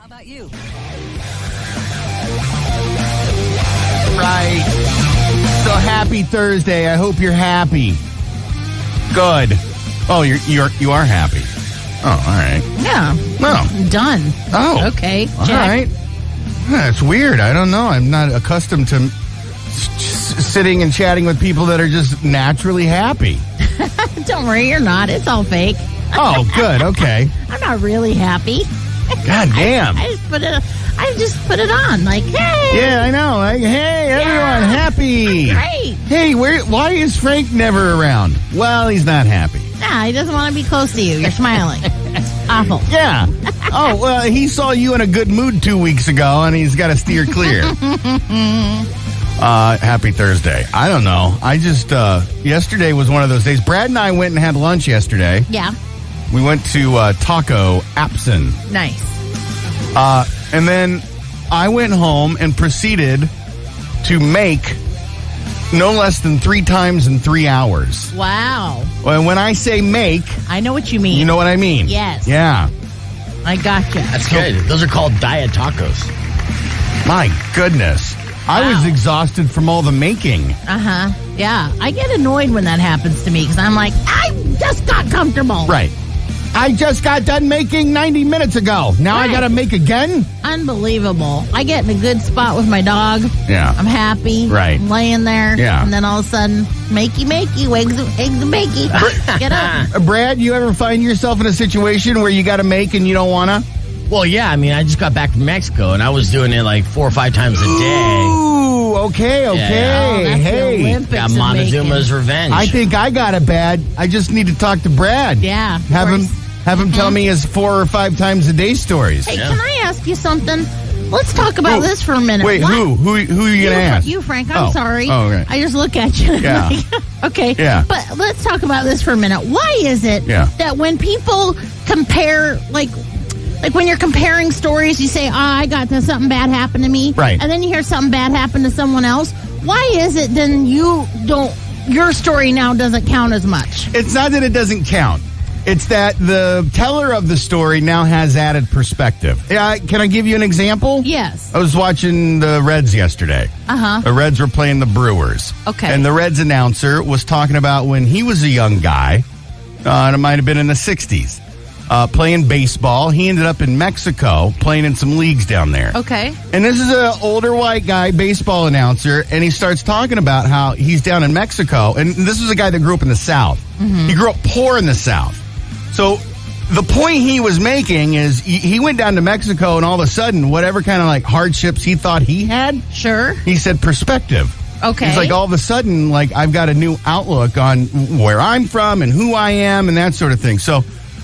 How about you? Right. So happy Thursday. I hope you're happy. Good. Oh, you are happy. Oh, all right. Yeah. Oh. Done. Oh. Okay. All right. That's weird. I don't know. I'm not accustomed to sitting and chatting with people that are just naturally happy. Don't worry, you're not. It's all fake. Oh, good. Okay. I'm not really happy. God damn. I just put it on. Like, hey. Yeah, I know. Like, hey, everyone, happy. Great. Hey, why is Frank never around? Well, he's not happy. Nah, he doesn't want to be close to you. You're smiling. It's awful. Yeah. Oh, well, he saw you in a good mood 2 weeks ago, and he's got to steer clear. Happy Thursday. I don't know. I just, yesterday was one of those days. Brad and I went and had lunch yesterday. Yeah. We went to Taco Apson. Nice. And then I went home and proceeded to make no less than 3 times in 3 hours. Wow. Well, when I say make, I know what you mean. you know what I mean? Yes. Yeah. I gotcha. That's good. Those are called diet tacos. My goodness. I was exhausted from all the making. Uh-huh. Yeah. I get annoyed when that happens to me because I'm like, I just got comfortable. Right. I just got done making 90 minutes ago. Now I got to make again? Unbelievable. I get in a good spot with my dog. Yeah. I'm happy. Right. I'm laying there. Yeah. And then all of a sudden, makey, eggs and bakey. Get up. Brad, you ever find yourself in a situation where you got to make and you don't want to? Well, yeah. I mean, I just got back from Mexico, and I was doing it like 4 or 5 times a day. Ooh, okay. Oh, that's the Olympics Got of Montezuma's making. revenge. I think I got it bad. I just need to talk to Brad. Yeah. Have him tell me his 4 or 5 times a day stories. Hey, can I ask you something? Let's talk about this for a minute. Wait, What? who are you going to ask? You, Frank. I'm sorry. Oh, okay. I just look at you. Yeah. Okay. Yeah. But let's talk about this for a minute. Why is it that when people compare, like when you're comparing stories, you say, I got something bad happen to me. Right. And then you hear something bad happen to someone else. Why is it then your story now doesn't count as much? It's not that it doesn't count. It's that the teller of the story now has added perspective. Yeah, can I give you an example? Yes. I was watching the Reds yesterday. Uh-huh. The Reds were playing the Brewers. Okay. And the Reds announcer was talking about when he was a young guy, and it might have been in the 60s, playing baseball. He ended up in Mexico playing in some leagues down there. Okay. And this is an older white guy, baseball announcer, and he starts talking about how he's down in Mexico. And this is a guy that grew up in the South. Mm-hmm. He grew up poor in the South. So the point he was making is he went down to Mexico, and all of a sudden, whatever kind of like hardships he thought he had, Sure. he said perspective. Okay. He's like, all of a sudden, like, I've got a new outlook on where I'm from and who I am and that sort of thing. So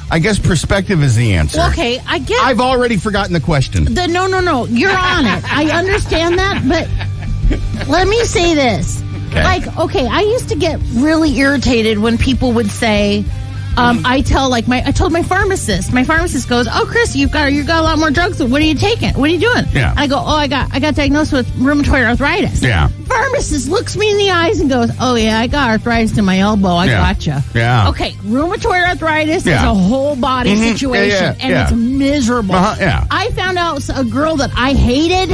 I guess perspective is the answer. Well, okay, I get. I've already forgotten the question. No. You're on it. I understand that, but let me say this. Okay. Like, okay, I used to get really irritated when people would say, I told my pharmacist. My pharmacist goes, "Oh, Chris, you got a lot more drugs. What are you taking? What are you doing?" Yeah. And I go, "Oh, I got diagnosed with rheumatoid arthritis." Yeah. Pharmacist looks me in the eyes and goes, "Oh yeah, I got arthritis in my elbow. I gotcha." Yeah. Okay, rheumatoid arthritis is a whole body situation, and it's miserable. Yeah. I found out a girl that I hated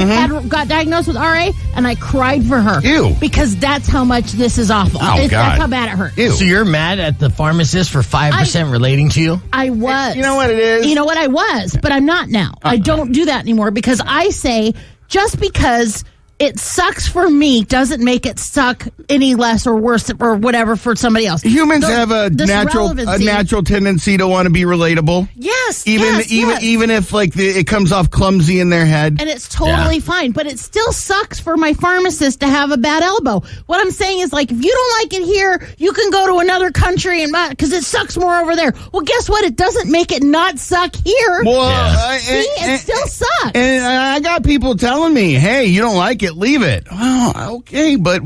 got diagnosed with RA, and I cried for her. Ew. Because that's how much this is awful. Oh, God. That's how bad it hurts. Ew. So you're mad at the pharmacist for 5% relating to you? I was. You know what it is? You know what I was, but I'm not now. I don't do that anymore because I say just because it sucks for me doesn't make it suck any less or worse or whatever for somebody else. Humans have a natural tendency to want to be relatable. Yes, even if like it comes off clumsy in their head. And it's totally fine, but it still sucks for my pharmacist to have a bad elbow. What I'm saying is, like, if you don't like it here, you can go to another country and because it sucks more over there. Well, guess what? It doesn't make it not suck here. Well, it still sucks. And I got people telling me, "Hey, you don't like it? Leave it." Well, okay, but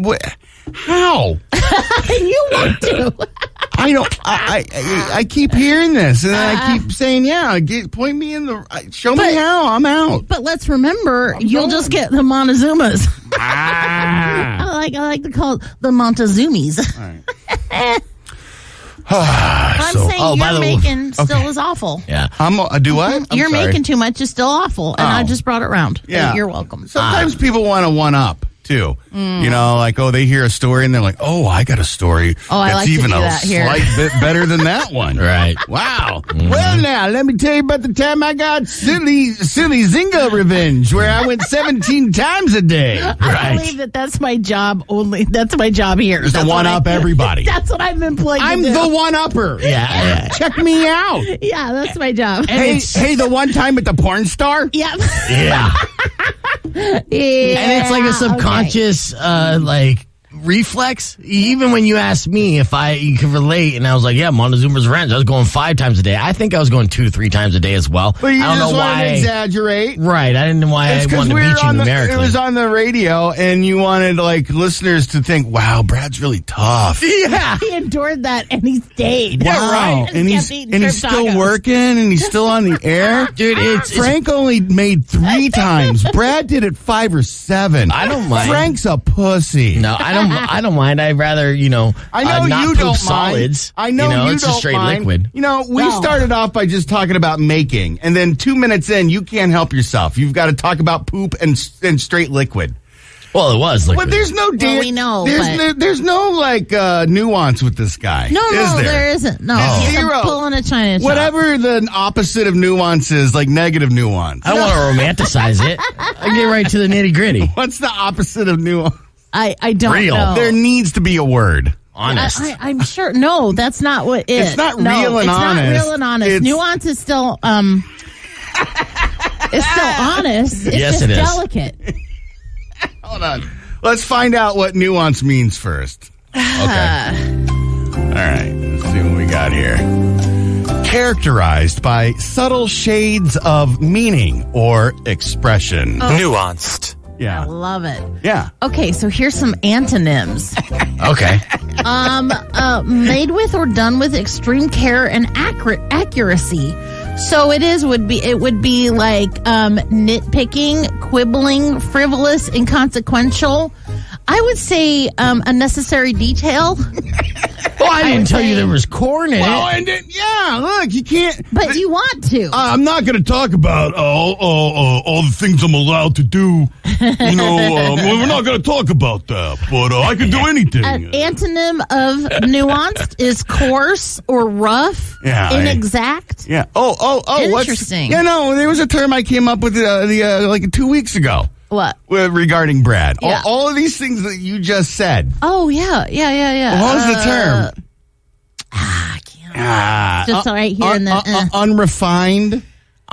how? You want to. I don't. I keep hearing this, and I keep saying, "Yeah, point me in the. Show me how. I'm out." But let's remember, you'll just get the Montezumas. Ah. I like to call it the Montezumis. All right. I'm saying by you're the way- making still is awful. Yeah. Do what? I'm You're sorry. making too much is still awful, and I just brought it round. Yeah. You're welcome. Sometimes people want to one up too. You know, like, they hear a story and they're like, I got a story I that's like to even do a that here. slight bit better than that one. Right. Wow. Well, now, let me tell you about the time I got silly Zinga revenge, where I went 17 times a day. I believe that's my job only. That's my job here. Just to That's what one-up everybody. That's what I'm employed I'm to do. the one-upper. Yeah. Check me out. Yeah, that's my job. Hey, the one time at the porn star? Yep. Yeah. Yeah. And it's like a subconscious, reflex. Even when you asked me if you could relate, and I was like, yeah, Montezuma's Revenge. I was going 5 times a day. I think I was going 2 to 3 times a day as well. But you I don't just know wanted why. to exaggerate. Right. I didn't know why I wanted to beat you numerically. It was on the radio, and you wanted listeners to think, "Wow, Brad's really tough." Yeah. He endured that and he stayed. Wow, and he's still working, and he's still on the air, Dude, Frank only made 3 times. Brad did it 5 or 7. I don't mind. Frank's a pussy. No, I don't mind. I'd rather, I know not you poop don't solids. mind. I know you it's don't a straight mind. liquid. We started off by just talking about making, and then 2 minutes in, you can't help yourself. You've got to talk about poop and straight liquid. Well, it was liquid. But there's no we know, there's no nuance with this guy. No, is there isn't. No, There's he's zero. a bull in a china shop. Whatever the opposite of nuance is, like negative nuance. I don't want to romanticize it. I get right to the nitty gritty. What's the opposite of nuance? I don't Real. know. There needs to be a word. Honest. I'm sure. No, that's not what it is. It's not no, real and it's honest. Not real and honest. It's- Nuance is still it's still honest. It's Yes, just it is. delicate. Hold on. Let's find out what nuance means first. Okay. All right. Let's see what we got here. Characterized by subtle shades of meaning or expression. Nuanced. I Yeah. love it. Yeah. Okay, so here's some antonyms. Okay. Made with or done with extreme care and accuracy. So it would be like nitpicking, quibbling, frivolous, inconsequential. I would say unnecessary detail. Well, I didn't tell you there was corn in Well, it. and then, look, you can't. But you want to. I'm not going to talk about all the things I'm allowed to do. We're not going to talk about that, but I can do anything. An antonym of nuanced is coarse or rough, Yeah, inexact. Yeah. Interesting. There was a term I came up with like 2 weeks ago. What? Regarding Brad. Yeah. All of these things that you just said. Oh, yeah. What was the term? I can't. Just right here in the. Unrefined.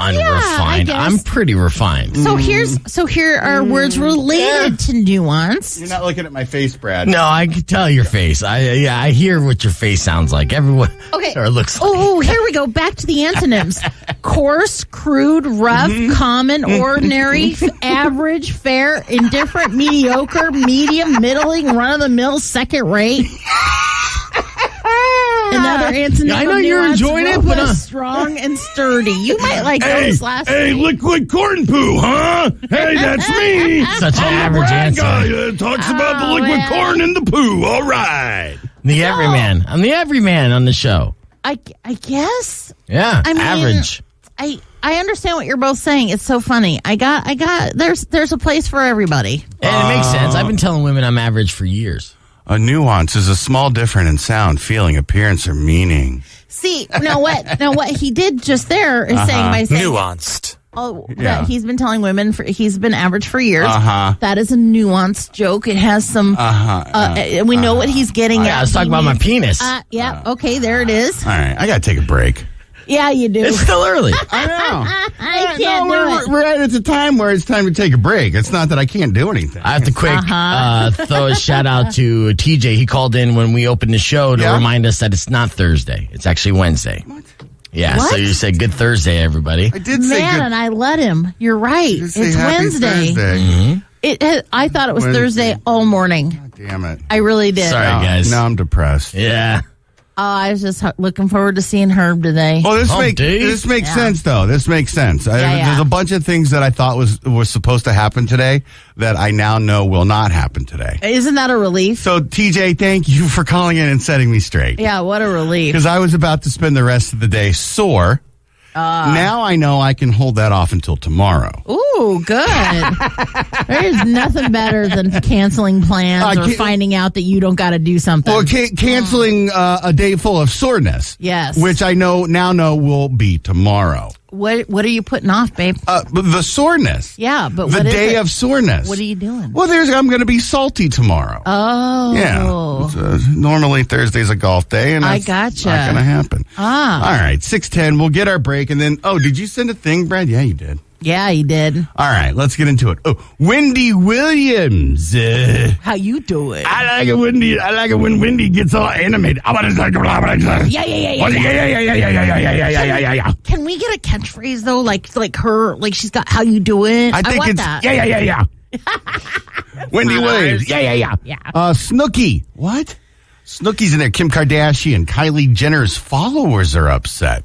Unrefined. guess. I'm pretty refined. So here are words related to nuance. You're not looking at my face, Brad. No, I can tell your face. I hear what your face sounds like. Everyone. Okay. Or looks like. Oh, here we go. Back to the antonyms: coarse, crude, rough, common, ordinary, average, fair, indifferent, mediocre, medium, middling, run of the mill, second rate. Another antonym. I know of you're nuance, enjoying it, robust, but strong and sturdy. You might like those last. Hey, three. liquid corn poo, huh? Hey, that's me. Such an average answer. Talks about the liquid corn and the poo. All right. The everyman. I'm the everyman on the show. I guess. Yeah. I mean, average. I understand what you're both saying. It's so funny. I got. There's a place for everybody. And it makes sense. I've been telling women I'm average for years. A nuance is a small difference in sound, feeling, appearance, or meaning. See, now what he did just there is saying by saying Nuanced. that he's been telling women he's been average for years. That is a nuanced joke. It has some. We know what he's getting at. I was talking about my penis. Yeah. Okay. There it is. All right, I got to take a break. Yeah, you do. It's still early. I know. I can't do it. We're at a time where it's time to take a break. It's not that I can't do anything. I have to quick throw a shout out to TJ. He called in when we opened the show to remind us that it's not Thursday. It's actually Wednesday. What? Yeah, What? so you said good Thursday, everybody. I did say Man, good. and I let him. You're right. Did It's say happy Wednesday. Thursday. I thought it was Wednesday. Thursday all morning. Damn it. I really did. Sorry, guys. Now I'm depressed. Yeah. Oh, I was just looking forward to seeing Herb today. Well, this makes sense, though. This makes sense. There's a bunch of things that I thought was supposed to happen today that I now know will not happen today. Isn't that a relief? So, TJ, thank you for calling in and setting me straight. Yeah, what a relief. Because I was about to spend the rest of the day sore. Now I know I can hold that off until tomorrow. Ooh, good. There's nothing better than canceling plans or finding out that you don't got to do something. Well, canceling a day full of soreness. Yes. Which I now know will be tomorrow. What are you putting off, babe? The soreness. Yeah, but the day of soreness. What are you doing? Well, I'm going to be salty tomorrow. Oh. Yeah. Normally Thursday's a golf day, and that's gotcha. not going to happen. Ah. All right, 6:10. We'll get our break, and then, did you send a thing, Brad? Yeah, you did. Yeah, he did. All right, let's get into it. Oh, Wendy Williams. How you doing? I like it when Wendy gets all animated. Yeah. Can we get a catchphrase though, like her, like she's got how you doing? I think it's that. Yeah. Wendy Williams. Yeah. Snooki. What? Snooki's in there. Kim Kardashian, Kylie Jenner's followers are upset.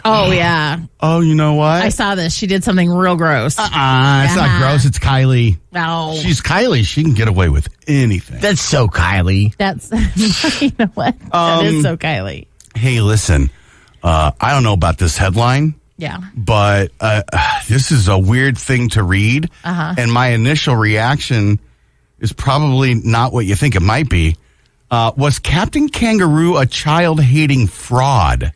Oh, yeah. Oh, you know what? I saw this. She did something real gross. It's not gross. It's Kylie. No. She's Kylie. She can get away with anything. That's so Kylie. That's, you know what? That is so Kylie. Hey, listen. I don't know about this headline. Yeah. But this is a weird thing to read. And my initial reaction is probably not what you think it might be. Was Captain Kangaroo a child-hating fraud?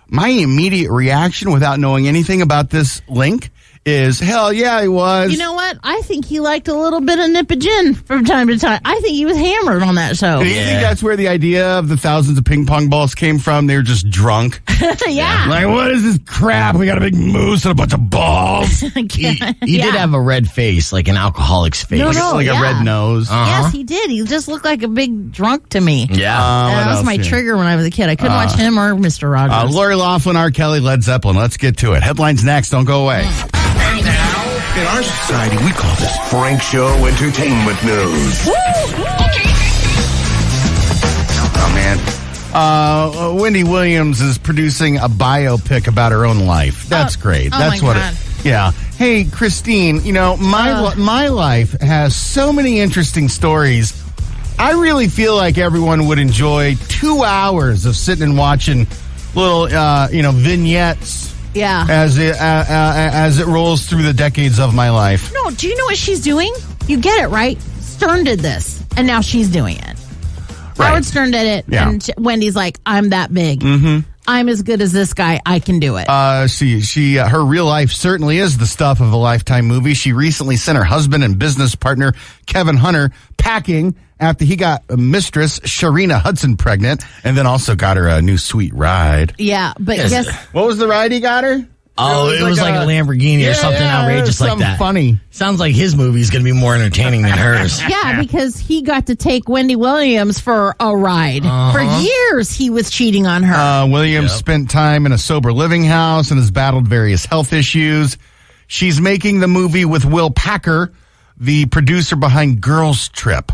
My immediate reaction, without knowing anything about this link, is, hell yeah, he was. You know what? I think he liked a little bit of Nipogen from time to time. I think he was hammered on that show. Do you think that's where the idea of the thousands of ping pong balls came from? They were just drunk. Yeah. Like, what is this crap? We got a big moose and a bunch of balls. He did have a red face, like an alcoholic's face. No, like a red nose. Yes, he did. He just looked like a big drunk to me. Yeah. That was my trigger when I was a kid. I couldn't watch him or Mr. Rogers. Lori Loughlin, R. Kelly, Led Zeppelin. Let's get to it. Headlines next. Don't go away. And now, in our society, we call this Frank Show Entertainment News. Oh, man. Wendy Williams is producing a biopic about her own life. That's great. That's my what God. Yeah. Hey, Kristine, you know, my life has so many interesting stories. I really feel like everyone would enjoy 2 hours of sitting and watching little, vignettes. Yeah. As it rolls through the decades of my life. No, do you know what she's doing? You get it, right? Stern did this, and now she's doing it. Right. Howard Stern did it, and Wendy's like, I'm that big. Mm-hmm. I'm as good as this guy. I can do it. She her real life certainly is the stuff of a Lifetime movie. She recently sent her husband and business partner, Kevin Hunter, packing after he got mistress Sharina Hudson pregnant, and then also got her a new sweet ride. Yeah, but guess what was the ride he got her? Oh, it was like a Lamborghini or something outrageous like that. Funny. Sounds like his movie's going to be more entertaining than hers. Yeah, because he got to take Wendy Williams for a ride. For years, he was cheating on her. Williams spent time in a sober living house and has battled various health issues. She's making the movie with Will Packer, the producer behind Girls Trip.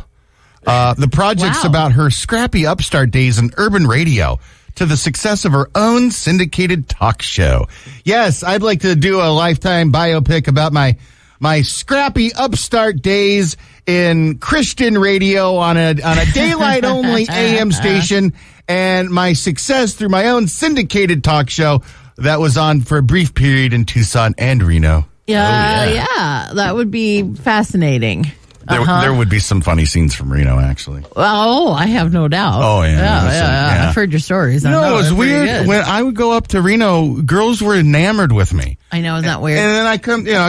The project's about her scrappy upstart days in urban radio to the success of her own syndicated talk show. Yes, I'd like to do a Lifetime biopic about my scrappy upstart days in Christian radio on a daylight only AM station, and my success through my own syndicated talk show that was on for a brief period in Tucson and Reno. Yeah, that would be fascinating. There would be some funny scenes from Reno, actually. Oh, I have no doubt. Oh, yeah. I've heard your stories. You know, it was weird. When I would go up to Reno, girls were enamored with me. I know, isn't that weird? And then I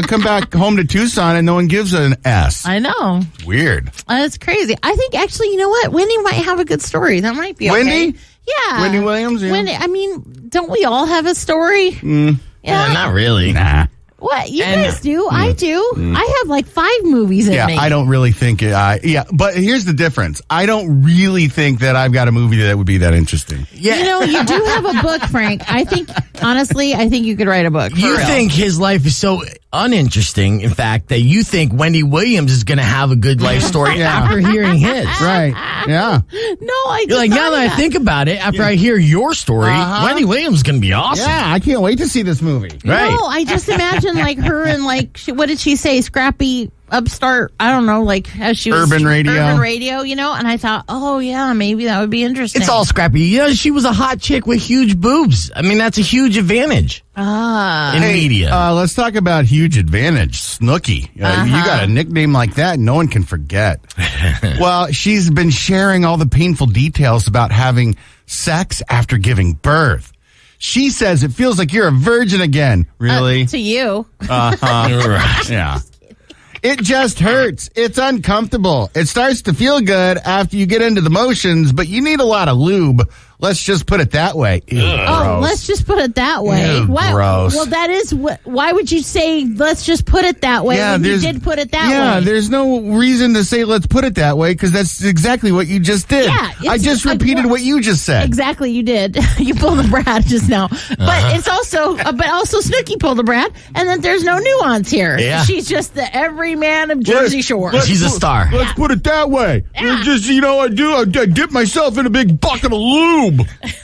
come back home to Tucson, and no one gives an S. I know. Weird. That's crazy. I think, actually, you know what? Wendy might have a good story. That might be okay. Wendy? Yeah. Wendy Williams? Yeah. Wendy, I mean, don't we all have a story? Yeah, not really. Nah. What? You And- guys do. I do. I have like 5 movies in Yeah, me. I don't really think it. But here's the difference. I don't really think that I've got a movie that would be that interesting. Yeah. You know, you do have a book, Frank. I think, honestly, you could write a book. for You real. think his life is so uninteresting, in fact, that you think Wendy Williams is going to have a good life story after hearing his. Right. Yeah. No, I You're like, now that I think about it, after I hear your story, Wendy Williams is going to be awesome. Yeah, I can't wait to see this movie. Right. No, I just imagine like her and like, what did she say? Scrappy upstart, I don't know, like as she was Urban radio. you know, and I thought, oh yeah, maybe that would be interesting. It's all scrappy. You know, she was a hot chick with huge boobs. I mean, that's a huge advantage in media. Let's talk about huge advantage, Snooki. You got a nickname like that, no one can forget. Well, she's been sharing all the painful details about having sex after giving birth. She says it feels like you're a virgin again. Really? to you. Right. Yeah. It just hurts. It's uncomfortable. It starts to feel good after you get into the motions, but you need a lot of lube. Let's just put it that way. Ew, gross. Let's just put it that way. Ew, gross. Well, that is why would you say let's just put it that way when you did put it that way? Yeah, there's no reason to say let's put it that way because that's exactly what you just did. Yeah, I just repeated what you just said. Exactly, you did. You pulled a Brad just now, but it's also, Snooki pulled a Brad, and then there's no nuance here. Yeah. She's just the everyman of Jersey Shore. She's a star. Let's put it that way. Yeah. Just, I dip myself in a big bucket of lube.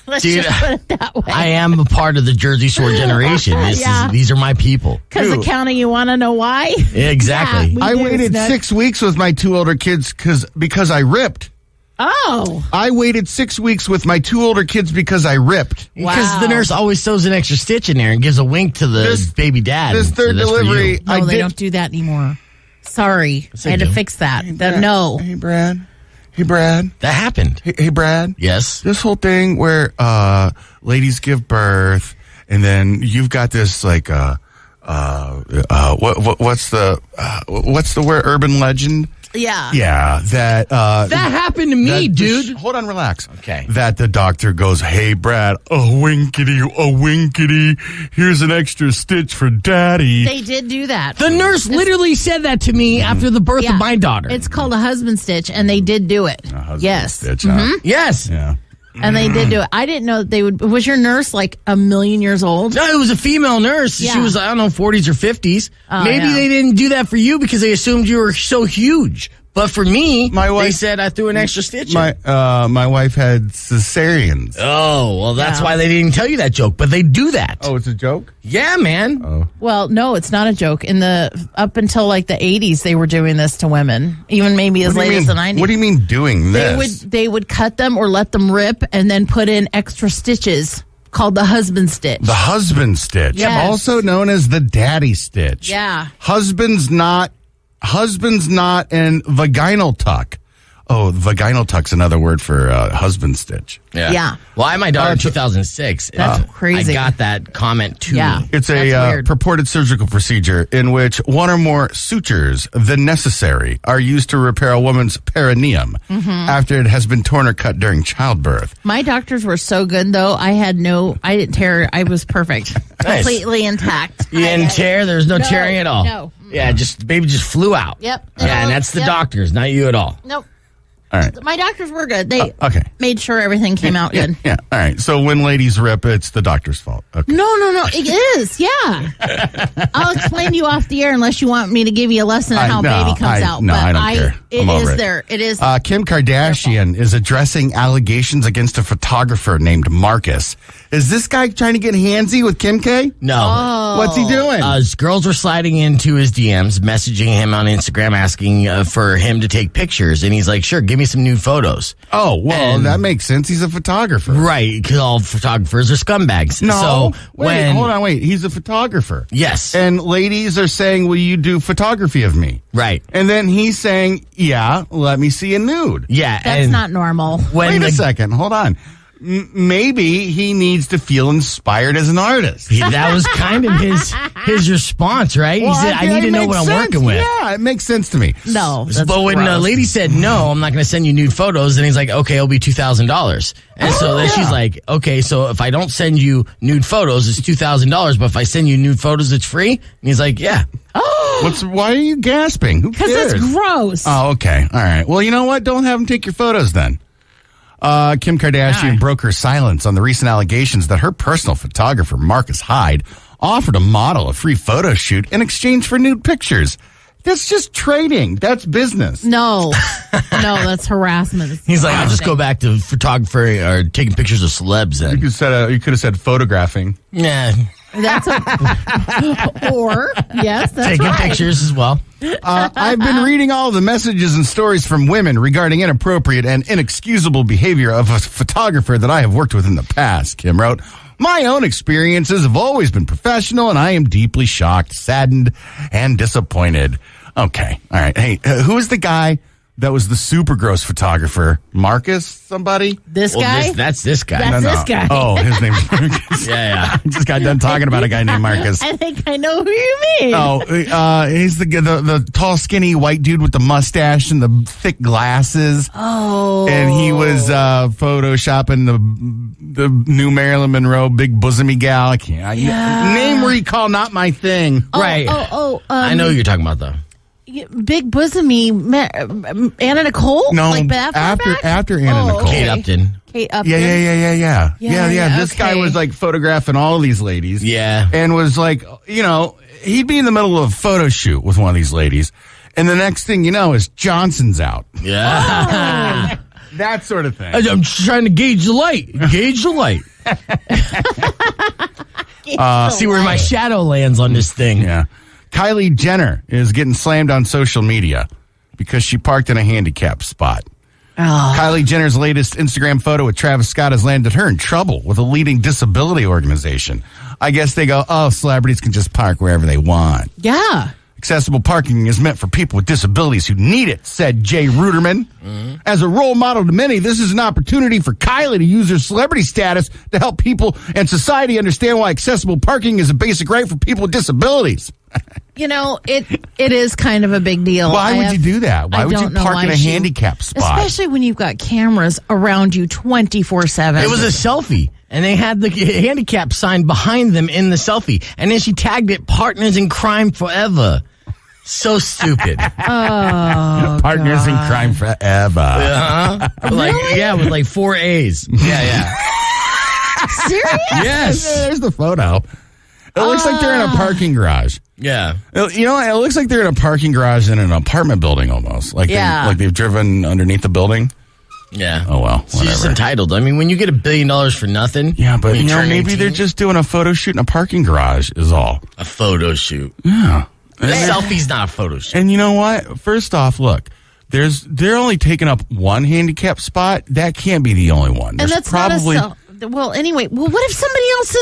Let's Dude, just put it that way. I am a part of the Jersey Shore generation. Yeah. These are my people. Because the counting, you want to know why? Exactly. Yeah, I we do, waited Snook. 6 weeks with my 2 older kids because I ripped. Oh. I waited 6 weeks with my 2 older kids because I ripped. Because the nurse always sews an extra stitch in there and gives a wink to the baby dad. This and third that's for delivery, you. No, they don't do that anymore. Sorry. I had to fix that. No. Hey, Brad. That happened. Hey, Brad. Yes. This whole thing where ladies give birth, and then you've got this like what's the word? Urban legend. Yeah. Yeah, that happened to me, dude. Hold on, relax. Okay. That the doctor goes, "Hey, Brad, a winkety, here's an extra stitch for Daddy." They did do that. The nurse literally said that to me after the birth of my daughter. It's called a husband stitch, and they did do it. Yes. Stitch, huh? Yes. Yeah. And they did do it. I didn't know that they would. Was your nurse like 1,000,000 years old? No, it was a female nurse. Yeah. She was, 40s or 50s. Maybe yeah. they didn't do that for you because they assumed you were so huge. But for me, My wife- they said I threw an extra stitch in. My wife had cesareans. Oh, well, that's why they didn't tell you that joke. But they do that. Oh, it's a joke? Yeah, man. Well, no, it's not a joke. Up until like the 80s, they were doing this to women, even maybe as late as the 90s. What do you mean doing this? They would cut them or let them rip and then put in extra stitches called the husband stitch. The husband stitch, Yes. also known as the daddy stitch. Yeah. Husband's not and vaginal tuck. Oh, vaginal tuck's another word for husband stitch. Yeah. Well, I had my daughter in 2006. That's crazy. I got that comment too. Yeah. It's That's a weird. purported surgical procedure in which one or more sutures, the necessary, are used to repair a woman's perineum after it has been torn or cut during childbirth. My doctors were so good, though. I didn't tear. I was perfect. Nice. Completely intact. You didn't tear? There's no tearing at all? No. Yeah, baby just flew out. Yep. Yeah, and that's the Yep. doctors, not you at all. Nope. All right. My doctors were good. They Okay. made sure everything came out good. Yeah. All right. So when ladies rip, it's the doctor's fault. Okay. No. It is. Yeah. I'll explain to you off the air unless you want me to give you a lesson on how baby comes out. No, but I don't care. It I'm is over it. there. It is. Kim Kardashian is addressing allegations against a photographer named Marcus. Is this guy trying to get handsy with Kim K? No. What's he doing? Girls were sliding into his DMs, messaging him on Instagram, asking for him to take pictures. And he's like, sure, give me some nude photos. Oh, well, And- that makes sense. He's a photographer. Right, because all photographers are scumbags. No. So hold on. He's a photographer. Yes. And ladies are saying, will you do photography of me? Right. And then he's saying, yeah, let me see a nude. Yeah. That's and not normal. Wait a second. Hold on. maybe he needs to feel inspired as an artist. That was kind of his response, right? He said, I need to know what I'm working with. Yeah, it makes sense to me. No. But when the lady said, no, I'm not going to send you nude photos, then he's like, okay, it'll be $2,000. And so then she's like, okay, so if I don't send you nude photos, it's $2,000. But if I send you nude photos, it's free? And he's like, yeah. Why are you gasping? Who cares? Because it's gross. Oh, okay. All right. Well, you know what? Don't have him take your photos then. Kim Kardashian broke her silence on the recent allegations that her personal photographer, Marcus Hyde, offered a model a free photo shoot in exchange for nude pictures. That's just trading. That's business. No, that's harassment. He's like, I'll just go back to photography or taking pictures of celebs then. You could have said photographing. Yeah. That's or yes, that's taking right. pictures as well. I've been reading all the messages and stories from women regarding inappropriate and inexcusable behavior of a photographer that I have worked with in the past, Kim wrote. My own experiences have always been professional, and I am deeply shocked, saddened, and disappointed. Okay. All right. Hey, who is the guy that was the super gross photographer? Marcus somebody? This guy? That's this guy. That's this guy. Oh, his name's Marcus. Yeah. I just got done talking about a guy named Marcus. I think I know who you mean. Oh, he's the tall, skinny white dude with the mustache and the thick glasses. Oh. And he was photoshopping the new Marilyn Monroe big bosomy gal. I can't. Name recall, not my thing. Right. I know who you're talking about, though. Big bosomy, Anna Nicole? No, like after Anna Nicole. Kate Upton. Kate Upton. Yeah. This guy okay. was like photographing all of these ladies. Yeah. And was like, he'd be in the middle of a photo shoot with one of these ladies. And the next thing you know is Johnson's out. Yeah. That sort of thing. I'm trying to gauge the light. See where my shadow lands on this thing. Yeah. Kylie Jenner is getting slammed on social media because she parked in a handicapped spot. Oh. Kylie Jenner's latest Instagram photo with Travis Scott has landed her in trouble with a leading disability organization. I guess they go, celebrities can just park wherever they want. Yeah. Accessible parking is meant for people with disabilities who need it, said Jay Ruderman. Mm-hmm. As a role model to many, this is an opportunity for Kylie to use her celebrity status to help people and society understand why accessible parking is a basic right for people with disabilities. It is kind of a big deal. Why would you do that? Why would you park in a handicap spot? Especially when you've got cameras around you 24/7. It was a selfie, and they had the handicap sign behind them in the selfie. And then she tagged it, Partners in Crime Forever. So stupid. Partners in Crime Forever. Uh-huh. Really? With like 4 A's. Yeah. Serious? Yes. There's the photo. It looks like they're in a parking garage. Yeah. It looks like they're in a parking garage in an apartment building almost. Like they've driven underneath the building. Yeah. Oh, well, whatever. She's just entitled. I mean, when you get $1 billion for nothing. Yeah, but maybe 18, they're just doing a photo shoot in a parking garage is all. A photo shoot. Yeah. A selfie's not a photo shoot. And you know what? First off, look. They're only taking up one handicap spot. That can't be the only one. And that's probably well, anyway. Well, what if somebody else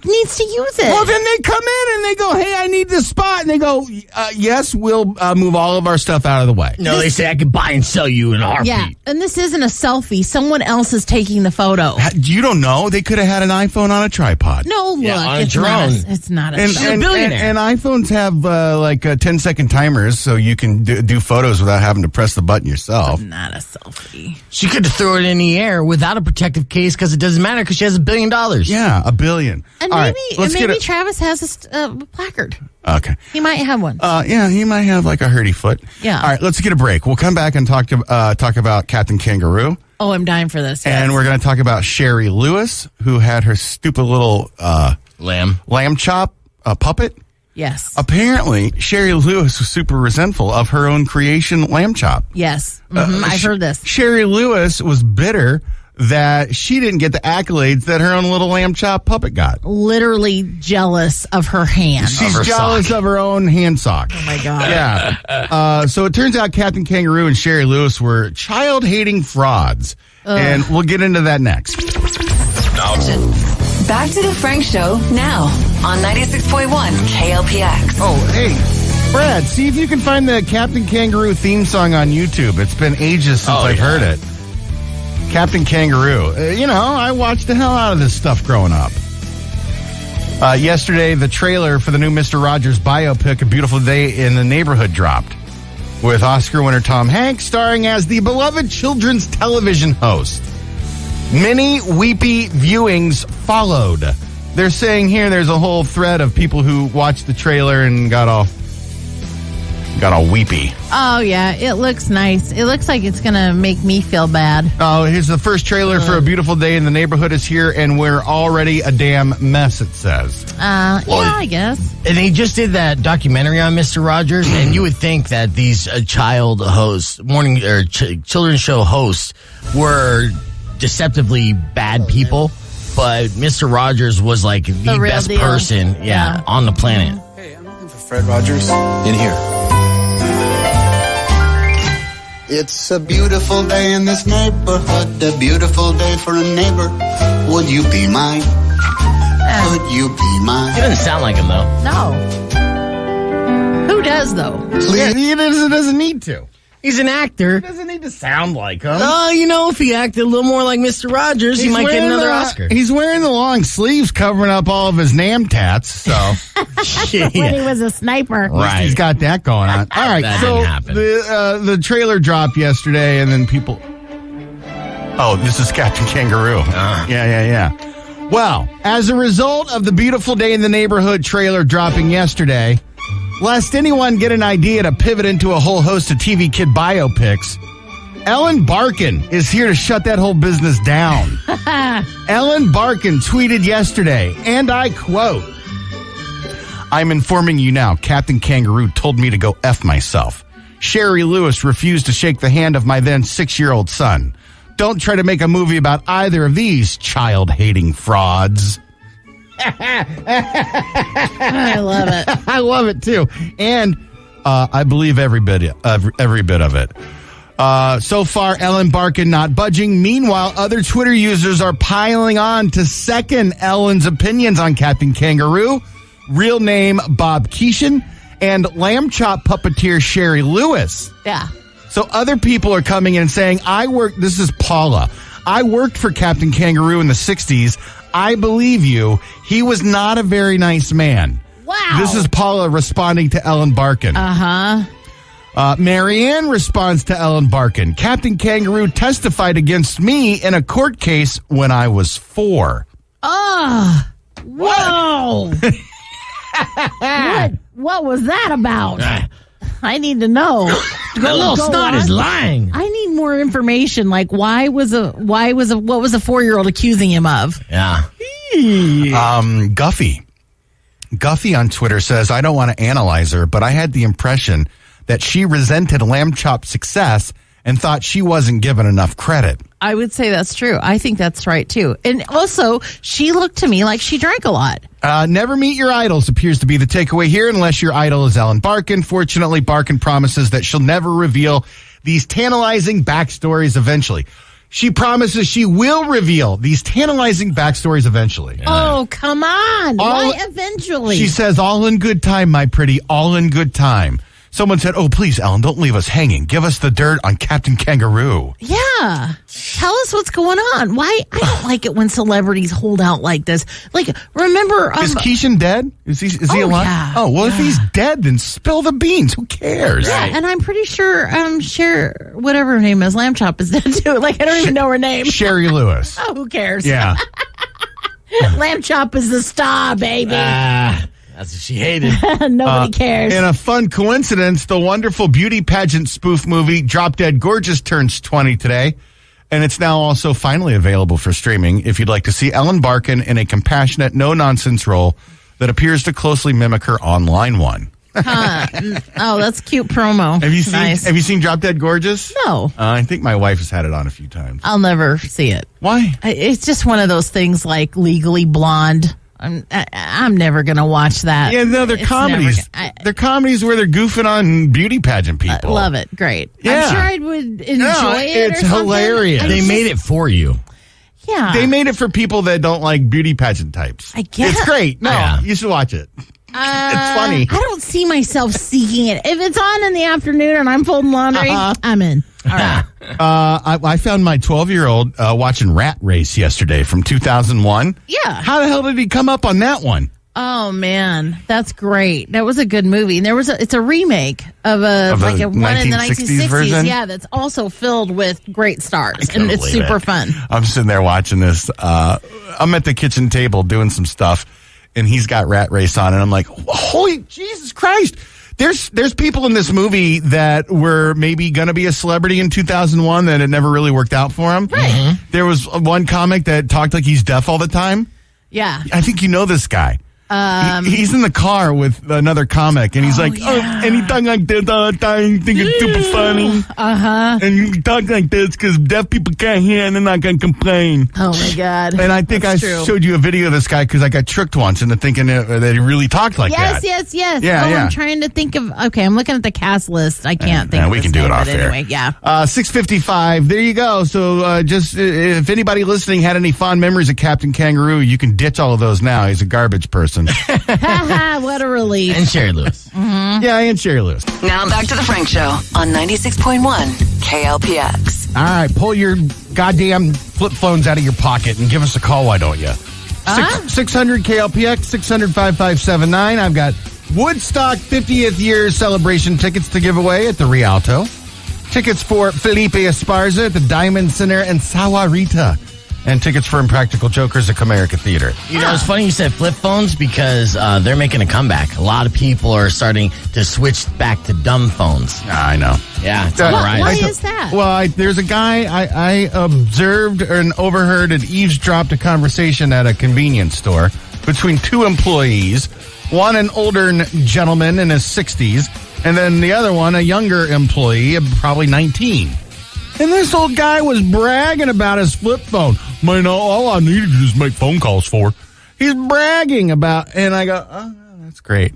needs to use it? Well, then they come in and they go, "Hey, I need this spot," and they go, "Yes, we'll move all of our stuff out of the way." No, they say I can buy and sell you in a heartbeat. Yeah, and this isn't a selfie. Someone else is taking the photo. You don't know. They could have had an iPhone on a tripod. No, look, on it's a drone. It's not a And, selfie. and, billionaire. and iPhones have 10-second timers, so you can do photos without having to press the button yourself. Not a selfie. She could throw it in the air without a protective case because it doesn't matter because she has $1 billion. Yeah, $1 billion. And All maybe, right, maybe Travis has a placard. Okay. He might have one. Yeah, he might have like a hurdy foot. Yeah. All right, let's get a break. We'll come back and talk about Captain Kangaroo. Oh, I'm dying for this. Yes. And we're going to talk about Sherry Lewis, who had her stupid little lamb chop puppet. Yes. Apparently, Sherry Lewis was super resentful of her own creation, lamb chop. Yes. I've heard this. Sherry Lewis was bitter that she didn't get the accolades that her own little lamb chop puppet got. Literally jealous of her hand. She's jealous of her own hand sock. Oh, my God. Yeah. So it turns out Captain Kangaroo and Sherry Lewis were child-hating frauds. And we'll get into that next. Back to the Frank Show now on 96.1 KLPX. Oh, hey, Brad, see if you can find the Captain Kangaroo theme song on YouTube. It's been ages since I've heard it. Captain Kangaroo. I watched the hell out of this stuff growing up. Yesterday, the trailer for the new Mr. Rogers biopic, A Beautiful Day in the Neighborhood, dropped, with Oscar winner Tom Hanks starring as the beloved children's television host. Many weepy viewings followed. They're saying here there's a whole thread of people who watched the trailer and got all weepy. Oh, yeah. It looks nice. It looks like it's going to make me feel bad. Oh, here's the first trailer for A Beautiful Day in the Neighborhood is here, and we're already a damn mess, it says. Yeah, I guess. And they just did that documentary on Mr. Rogers, and you would think that these child hosts, children's show hosts, were deceptively bad people, but Mr. Rogers was like the real best deal. person, on the planet. Hey, I'm looking for Fred Rogers in here. It's a beautiful day in this neighborhood, a beautiful day for a neighbor. Would you be mine? Would you be It mine? doesn't sound like him, though. No. Who does, though? He doesn't need to. He's an actor. He doesn't need to sound like him. If he acted a little more like Mr. Rogers, he might get another Oscar. He's wearing the long sleeves covering up all of his name tats, so When he was a sniper. Right. he's got that going on. All right, That so didn't happen. the trailer dropped yesterday, and then people... Oh, this is Captain Kangaroo. Yeah. Well, as a result of the Beautiful Day in the Neighborhood trailer dropping yesterday, lest anyone get an idea to pivot into a whole host of TV kid biopics, Ellen Barkin is here to shut that whole business down. Ellen Barkin tweeted yesterday, and I quote, "I'm informing you now, Captain Kangaroo told me to go F myself. Sherry Lewis refused to shake the hand of my then 6-year-old son. Don't try to make a movie about either of these child-hating frauds." I love it. I love it too, and I believe every bit of it. So far, Ellen Barkin not budging. Meanwhile, other Twitter users are piling on to second Ellen's opinions on Captain Kangaroo, real name Bob Keeshan, and lamb chop puppeteer Sherry Lewis. Yeah. So other people are coming in and saying, this is Paula. I worked for Captain Kangaroo in the 60s. I believe you. He was not a very nice man. Wow. This is Paula responding to Ellen Barkin. Marianne responds to Ellen Barkin. Captain Kangaroo testified against me in a court case when I was 4. Oh. Whoa. What was that about? I need to know. That little snot is lying. I need more information. Like, what was a 4-year-old accusing him of? Yeah. Guffy on Twitter says, "I don't want to analyze her, but I had the impression that she resented Lamb Chop's success and thought she wasn't given enough credit." I would say that's true. I think that's right, too. And also, she looked to me like she drank a lot. Never meet your idols appears to be the takeaway here, unless your idol is Ellen Barkin. Fortunately, Barkin promises that she'll never reveal these tantalizing backstories eventually. She promises she will reveal these tantalizing backstories eventually. Oh, come on. Why eventually? She says, all in good time, my pretty, all in good time. Someone said, "Oh, please, Ellen, don't leave us hanging. Give us the dirt on Captain Kangaroo." Yeah. Tell us what's going on. Why? I don't like it when celebrities hold out like this. Like, remember... is Keeshan dead? Is he alive? Yeah. Oh, well, if he's dead, then spill the beans. Who cares? Yeah, and I'm pretty sure, whatever her name is, Lamb Chop is dead too. Like, I don't even know her name. Sherry Lewis. Oh, who cares? Yeah. Lamb Chop is the star, baby. That's what she hated. Nobody cares. In a fun coincidence, the wonderful beauty pageant spoof movie Drop Dead Gorgeous turns 20 today, and it's now also finally available for streaming if you'd like to see Ellen Barkin in a compassionate, no-nonsense role that appears to closely mimic her online one. Oh, that's cute promo. Have you seen Nice. Have you seen Drop Dead Gorgeous? No. I think my wife has had it on a few times. I'll never see it. Why? It's just one of those things like Legally Blonde. I'm never going to watch that. Yeah, no, they're It's comedies. They're comedies where they're goofing on beauty pageant people. Love it. Great. Yeah. I'm sure I would enjoy it. It's or something. hilarious. They made it for you. Yeah. They made it for people that don't like beauty pageant types. I guess. It's great. No, Yeah. you should watch it. It's funny. I don't see myself seeking it. If it's on in the afternoon and I'm folding laundry, I'm in. All right. I found my 12-year-old watching Rat Race yesterday from 2001. Yeah. How the hell did he come up on that one? Oh man, that's great. That was a good movie. And it's a remake of a one in the 1960s version? Yeah, that's also filled with great stars, and it's believe super it. fun. I'm sitting there watching this. I'm at the kitchen table doing some stuff, and he's got Rat Race on, and I'm like, holy Jesus Christ. There's people in this movie that were maybe going to be a celebrity in 2001 that it never really worked out for him. Right. Mm-hmm. There was one comic that talked like he's deaf all the time. Yeah. I think you know this guy. He's in the car with another comic, and he's and he talk like this all the time. You think it's super funny. And you talk like this because deaf people can't hear, and they're not going to complain. Oh, my God. And I think That's I true. showed you a video of this guy because I got tricked once into thinking that he really talked like that. Yes. Yeah, I'm trying to think of. Okay, I'm looking at the cast list. I can't think. We of can his do it name, off but air. anyway. Yeah. 6:55. There you go. So just if anybody listening had any fond memories of Captain Kangaroo, you can ditch all of those now. He's a garbage person. What a relief. And Sherry Lewis. Yeah, and Sherry Lewis. Now back to the Frank Show on 96.1 KLPX. All right, pull your goddamn flip phones out of your pocket and give us a call, why don't you? 600 KLPX, 600-5579. I've got Woodstock 50th year celebration tickets to give away at the Rialto. Tickets for Felipe Esparza at the Diamond Center and Sawarita. And tickets for Impractical Jokers at Comerica Theater. You know, it's funny you said flip phones because they're making a comeback. A lot of people are starting to switch back to dumb phones. I know. Yeah, it's all right. Why is that? Well, there's a guy I observed and overheard and eavesdropped a conversation at a convenience store between two employees. One, an older gentleman in his 60s, and then the other one, a younger employee, probably 19. And this old guy was bragging about his flip phone. Man, all I needed to just make phone calls for. He's bragging about, and I go, oh, that's great.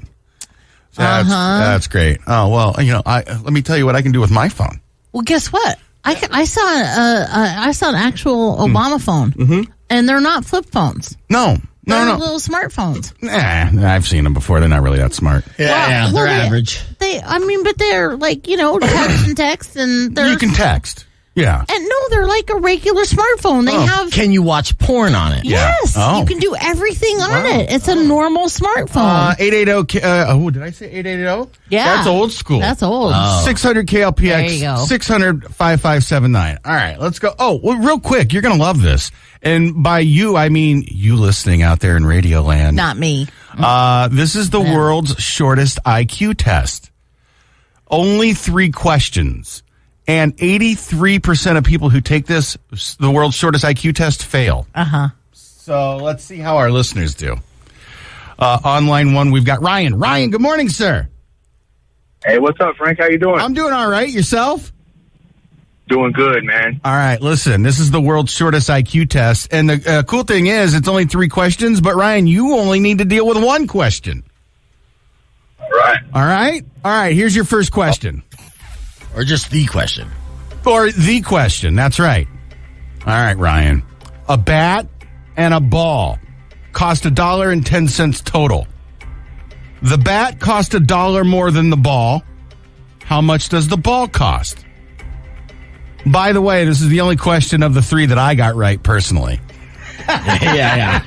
That's great. Oh, well, let me tell you what I can do with my phone. Well, guess what? I saw an actual Obama phone, and they're not flip phones. No. They're little smartphones. I've seen them before. They're not really that smart. Yeah, they're average. But they're like, text and they're... You can text. Yeah. And no, they're like a regular smartphone. They have... Can you watch porn on it? Yes. Oh. You can do everything on it. It's a normal smartphone. 880... did I say 880? Yeah. That's old school. That's old. 600 There you KLPX, go. 600-5579. All right, let's go. Oh, well, real quick, you're going to love this. And by you, I mean you listening out there in Radio Land. Not me. This is the world's shortest IQ test. Only 3 questions. And 83% of people who take this, the world's shortest IQ test, fail. So let's see how our listeners do. On line 1, we've got Ryan. Ryan, good morning, sir. Hey, what's up, Frank? How you doing? I'm doing all right. Yourself? Doing good, man. All right, listen, this is the world's shortest IQ test. And the cool thing is, it's only 3 questions, but Ryan, you only need to deal with 1 question. All right. All right? All right, here's your first question. Or just the question? Or the question, that's right. All right, Ryan. A bat and a ball cost $1.10 total. The bat cost $1 more than the ball. How much does the ball cost? By the way, this is the only question of the 3 that I got right personally. Yeah.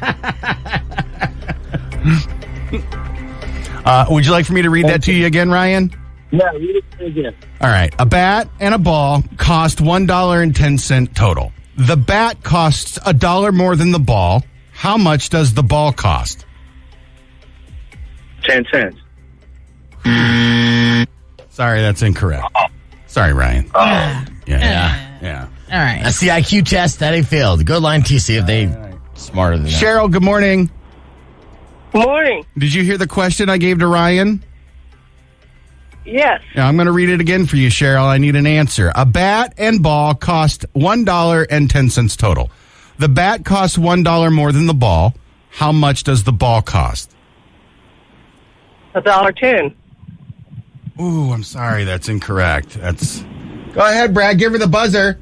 Would you like for me to read that to you again, Ryan? Yeah, read it again. All right. A bat and a ball cost $1.10 total. The bat costs $1 more than the ball. How much does the ball cost? 10 cents. Sorry, that's incorrect. Sorry, Ryan. Yeah. All right. That's the IQ test. That ain't failed. Go line T, see if they smarter than that. Cheryl, good morning. Good morning. Did you hear the question I gave to Ryan? Yes. Yeah, I'm going to read it again for you, Cheryl. I need an answer. A bat and ball cost $1.10 total. The bat costs $1 more than the ball. How much does the ball cost? $1.10. Ooh, I'm sorry. That's incorrect. Go ahead, Brad. Give her the buzzer.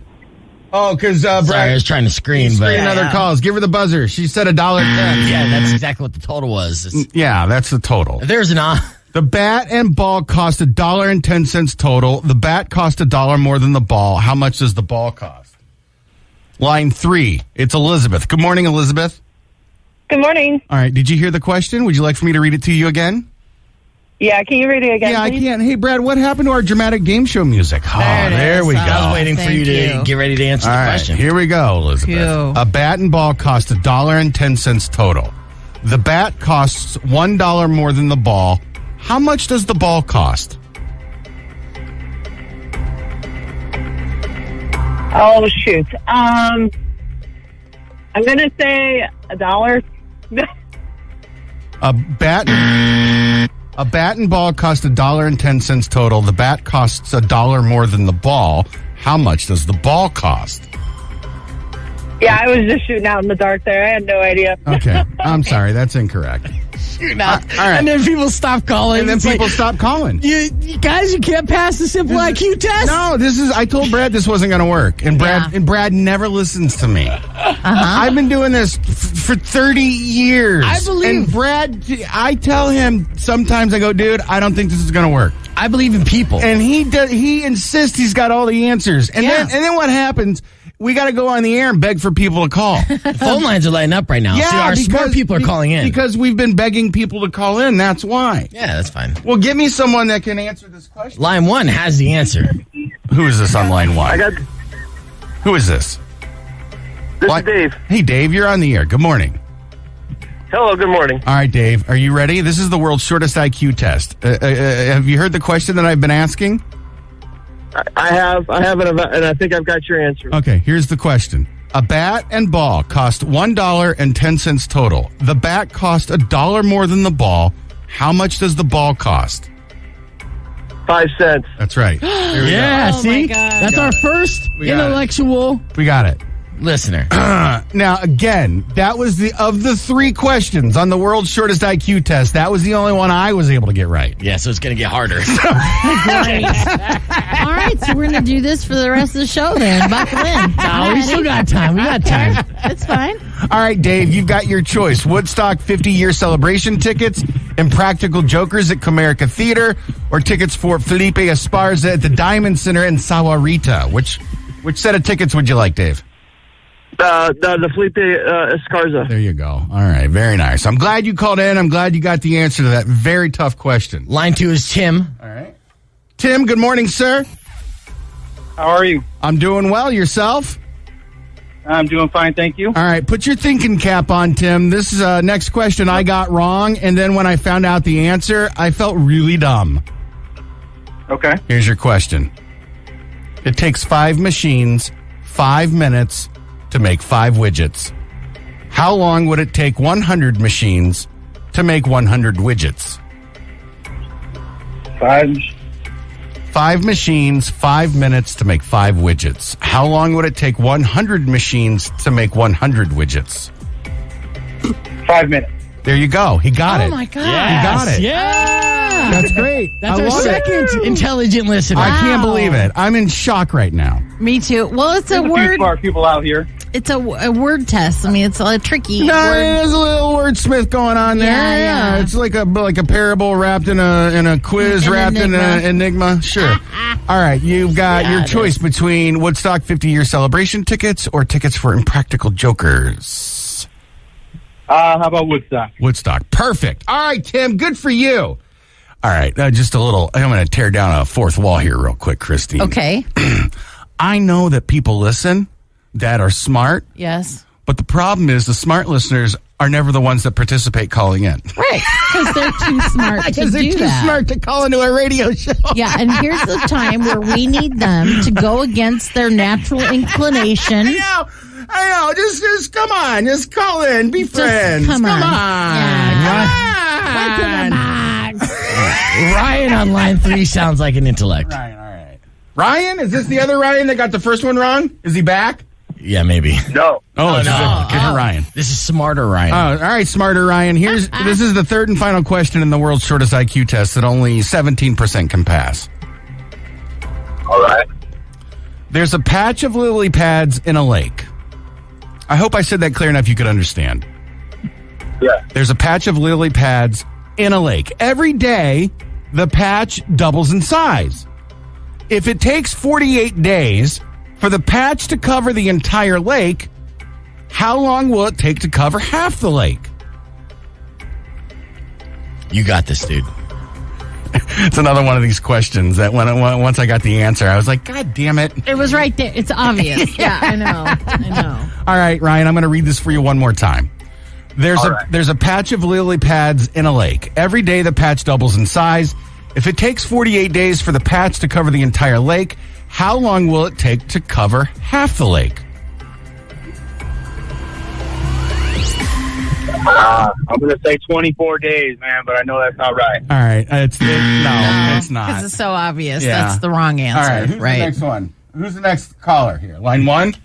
Oh, because Brad... Sorry, I was trying to screen, but... other calls. Give her the buzzer. She said $1.10. Yeah, that's exactly what the total was. Yeah, that's the total. If there's an The bat and ball cost $1.10 total. The bat cost $1 more than the ball. How much does the ball cost? Line 3. It's Elizabeth. Good morning, Elizabeth. Good morning. All right. Did you hear the question? Would you like for me to read it to you again? Yeah, can you read it again, Yeah, I please? can. Hey, Brad, what happened to our dramatic game show music? Oh, there we go. I was waiting for Thank you to you. get ready to answer All the right, question. here we go, Elizabeth. Phew. A bat and ball cost $1.10 total. The bat costs $1 more than the ball. How much does the ball cost? Oh, shoot. I'm going to say $1. A bat and ball cost $1.10 total. The bat costs $1 more than the ball. How much does the ball cost? Yeah, I was just shooting out in the dark there. I had no idea. Okay, I'm sorry, that's incorrect. You're not. All right. And then people stop calling. And then It's like, people stop calling. you guys, you can't pass the simple IQ test. No, I told Brad this wasn't going to work, and Brad never listens to me. I've been doing this for 30 years. I believe- And Brad, I tell him sometimes, I go, dude, I don't think this is going to work. I believe in people. And he insists he's got all the answers. And then what happens? We got to go on the air and beg for people to call. Phone lines are lighting up right now. Yeah, See, our smart people are calling in. Because we've been begging people to call in. That's why. Yeah, that's fine. Well, give me someone that can answer this question. Line 1 has the answer. Who is this on line 1? Who is this? This is Dave. Hey, Dave, you're on the air. Good morning. Hello, good morning. All right, Dave, are you ready? This is the world's shortest IQ test. Have you heard the question that I've been asking? I have, and I think I've got your answer. Okay, here's the question. A bat and ball cost $1.10 total. The bat cost $1 more than the ball. How much does the ball cost? 5 cents. That's right. There we Yeah, Oh, see? my God. That's our first We got it. intellectual go. We got it. listener. Now, again, that was of the 3 questions on the world's shortest IQ test, that was the only one I was able to get right. Yeah, so it's going to get harder. All right, so we're going to do this for the rest of the show then. Buckle in. No, we still got time. We got time. It's fine. All right, Dave, you've got your choice. Woodstock 50-year celebration tickets, Impractical Jokers at Comerica Theater, or tickets for Felipe Esparza at the Diamond Center in Sahuarita. Which set of tickets would you like, Dave? The Felipe Escarza. There you go. All right, very nice. I'm glad you called in. I'm glad you got the answer to that very tough question. Line 2 is Tim. All right. Tim, good morning, sir. How are you? I'm doing well. Yourself? I'm doing fine, thank you. All right, put your thinking cap on, Tim. This is next question I got wrong, and then when I found out the answer, I felt really dumb. Okay. Here's your question. It takes 5 machines, 5 minutes to make 5 widgets. How long would it take 100 machines to make 100 widgets? 5 machines, 5 minutes to make 5 widgets. How long would it take 100 machines to make 100 widgets? 5 minutes. There you go. He got it. Oh, my God. You got it. Yeah. That's great. That's I our love it. second intelligent listener. I can't Wow. believe it. I'm in shock right now. Me too. Well, it's a There's a few word. smart people out here. It's a word test. I mean, it's a tricky No, word. there's a little wordsmith going on there. Yeah. It's like a parable wrapped in a quiz An wrapped in an enigma. Sure. All right, you've got your choice between Woodstock 50-year celebration tickets or tickets for Impractical Jokers. How about Woodstock? Woodstock. Perfect. All right, Tim, good for you. All right, just a little, I'm going to tear down a fourth wall here real quick, Kristine. Okay. I know that people listen that are smart, Yes. but the problem is the smart listeners are never the ones that participate calling in. Right. Because they're too smart to Because they're do too that. smart to call into a radio show. Yeah, and here's the time where we need them to go against their natural inclination. I know. Just come on. Just call in. Be friends. come on. Yeah. Come on. Ryan on line 3 sounds like an intellect. Ryan, all right. Ryan? Is this the other Ryan that got the first one wrong? Is he back? Yeah, maybe. No. Oh, it's a different Ryan. This is smarter Ryan. Oh, all right, smarter Ryan. This is the third and final question in the world's shortest IQ test that only 17% can pass. All right. There's a patch of lily pads in a lake. I hope I said that clear enough you could understand. Yeah. There's a patch of lily pads in a lake. Every day, the patch doubles in size. If it takes 48 days for the patch to cover the entire lake, how long will it take to cover half the lake? You got this, dude. It's another one of these questions that once I got the answer, I was like, God damn it. It was right there. It's obvious. Yeah, I know. All right, Ryan, I'm going to read this for you one more time. There's a patch of lily pads in a lake. Every day the patch doubles in size. If it takes 48 days for the patch to cover the entire lake, how long will it take to cover half the lake? I'm going to say 24 days, man, but I know that's not right. All right. It's not. Because it's so obvious. Yeah. That's the wrong answer. All right. Who's the next one? Who's the next caller here? Line 1?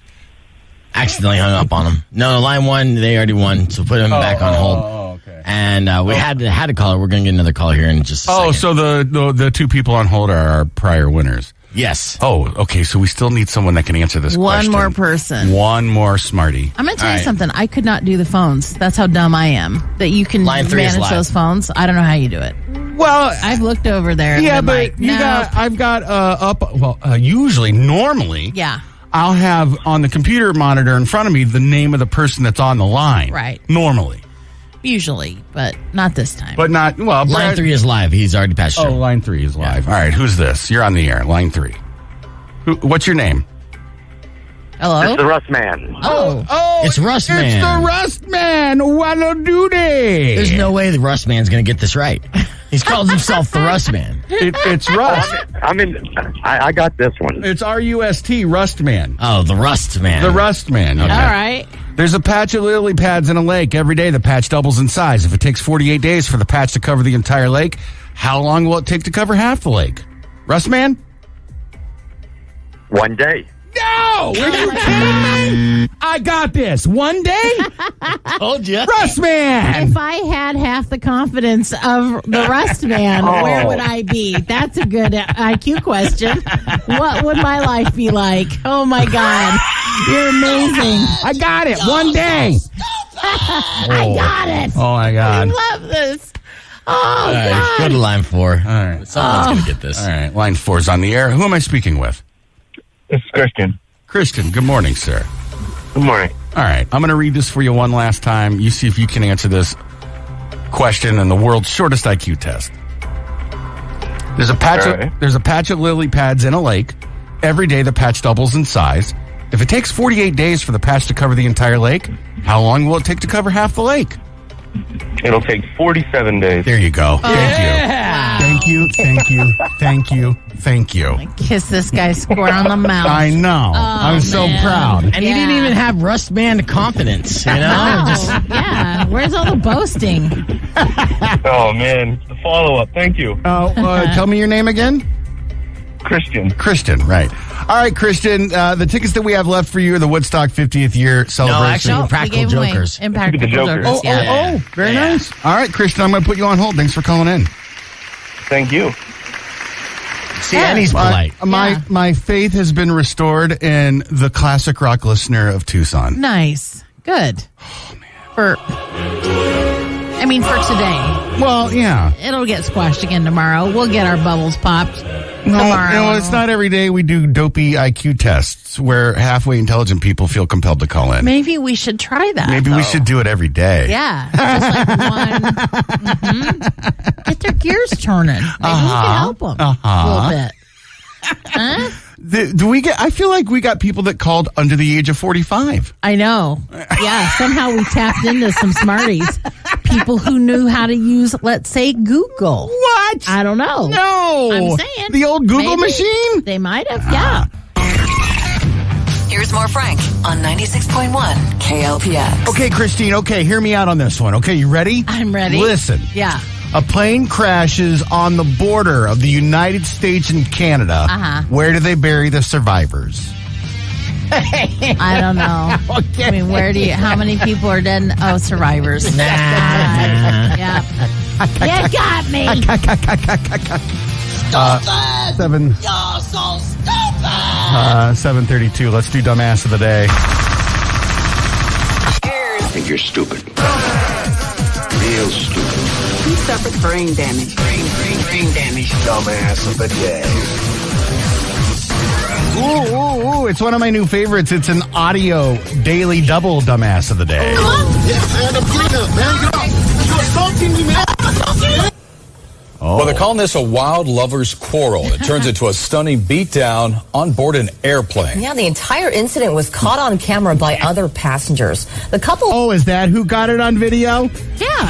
Accidentally hung up on him. No, line 1, they already won, so put him back on hold. Okay. And we had a caller. We're going to get another caller here in just a second. So the two people on hold are our prior winners. Yes. Oh, okay. So we still need someone that can answer this question. One more person. One more smarty. I'm going to tell you something. I could not do the phones. That's how dumb I am. That you can Line 3 is manage live. those phones. I don't know how you do it. Well, I've looked over there. And yeah, been but like, I've got usually, normally, Yeah. I'll have on the computer monitor in front of me the name of the person that's on the line. Right. Normally. Usually, but not this time. But not, well, Line 3 is live. He's already passed Oh, through. line 3 is live. All right, who's this? You're on the air. Line 3. What's your name? Hello? It's the Rust Man. Oh. It's Rust Man. It's the Rust Man. What'll do they? There's no way the Rust Man's going to get this right. He's called himself the Rust Man. It's Rust. I got this one. It's R-U-S-T, Rust Man. Oh, the Rust Man. The Rust Man. Okay. All right. There's a patch of lily pads in a lake. Every day the patch doubles in size. If it takes 48 days for the patch to cover the entire lake, how long will it take to cover half the lake? Rust Man? 1 day. No! Are you kidding me? I got this. 1 day? Told you. Rust Man! If I had half the confidence of the Rust Man, where would I be? That's a good IQ question. What would my life be like? Oh, my God. You're amazing. I got it. 1 day. I got it. Oh, my I God. love this. Oh, All right, God. go to line 4. All right. Someone's going to get this. All right. Line 4's on the air. Who am I speaking with? It's Kristine. Kristen. Good morning, sir. Good morning. All right. I'm going to read this for you one last time. You see if you can answer this question in the world's shortest IQ test. There's a patch of lily pads in a lake. Every day the patch doubles in size. If it takes 48 days for the patch to cover the entire lake, how long will it take to cover half the lake? It'll take 47 days. There you go. Thank you. Thank you. Kiss this guy square on the mouth. I know. I'm so proud. And he didn't even have Rust Man confidence, you know? Oh, yeah. Where's all the boasting? Oh, man. The follow-up. Thank you. Tell me your name again. Kristen, right. All right, Kristen, the tickets that we have left for you are the Woodstock 50th year celebration. No, actually, We Practical gave away Jokers. Impractical Jokers. Jokers. Yeah. Very nice. All right, Kristen, I'm going to put you on hold. Thanks for calling in. Thank you. See, and he's polite. My faith has been restored in the classic rock listener of Tucson. Nice. Good. Oh, man. For today. Well, yeah. It'll get squashed again tomorrow. We'll get our bubbles popped tomorrow. No, it's not every day we do dopey IQ tests where halfway intelligent people feel compelled to call in. Maybe we should try that. Maybe we should do it every day. Yeah. Just like one. Get their gears turning. Maybe we can help them a little bit. Huh? I feel like we got people that called under the age of 45. I know. Yeah, somehow we tapped into some smarties. People who knew how to use, let's say, Google. What? I don't know. No. I'm saying. The old Google maybe. machine? They might have, yeah. Here's more Frank on 96.1 KLPX. Okay, Kristine, hear me out on this one. Okay, you ready? I'm ready. Listen. Yeah. A plane crashes on the border of the United States and Canada. Uh-huh. Where do they bury the survivors? I don't know. Okay. I mean, how many people are dead? Oh, survivors. Yeah. You got me. Seven. You're so stupid. 7:32. Let's do dumbass of the day. I think you're stupid. Real stupid. suffered brain damage. Brain damage. Dumbass of the day. Ooh, it's one of my new favorites. It's an audio daily double dumbass of the day. Hand up, clean up, man. Get up. You're assaulting me, man. Well, they're calling this a wild lover's quarrel. It turns into a stunning beatdown on board an airplane. Yeah, the entire incident was caught on camera by other passengers. The couple... Oh, is that who got it on video? Yeah.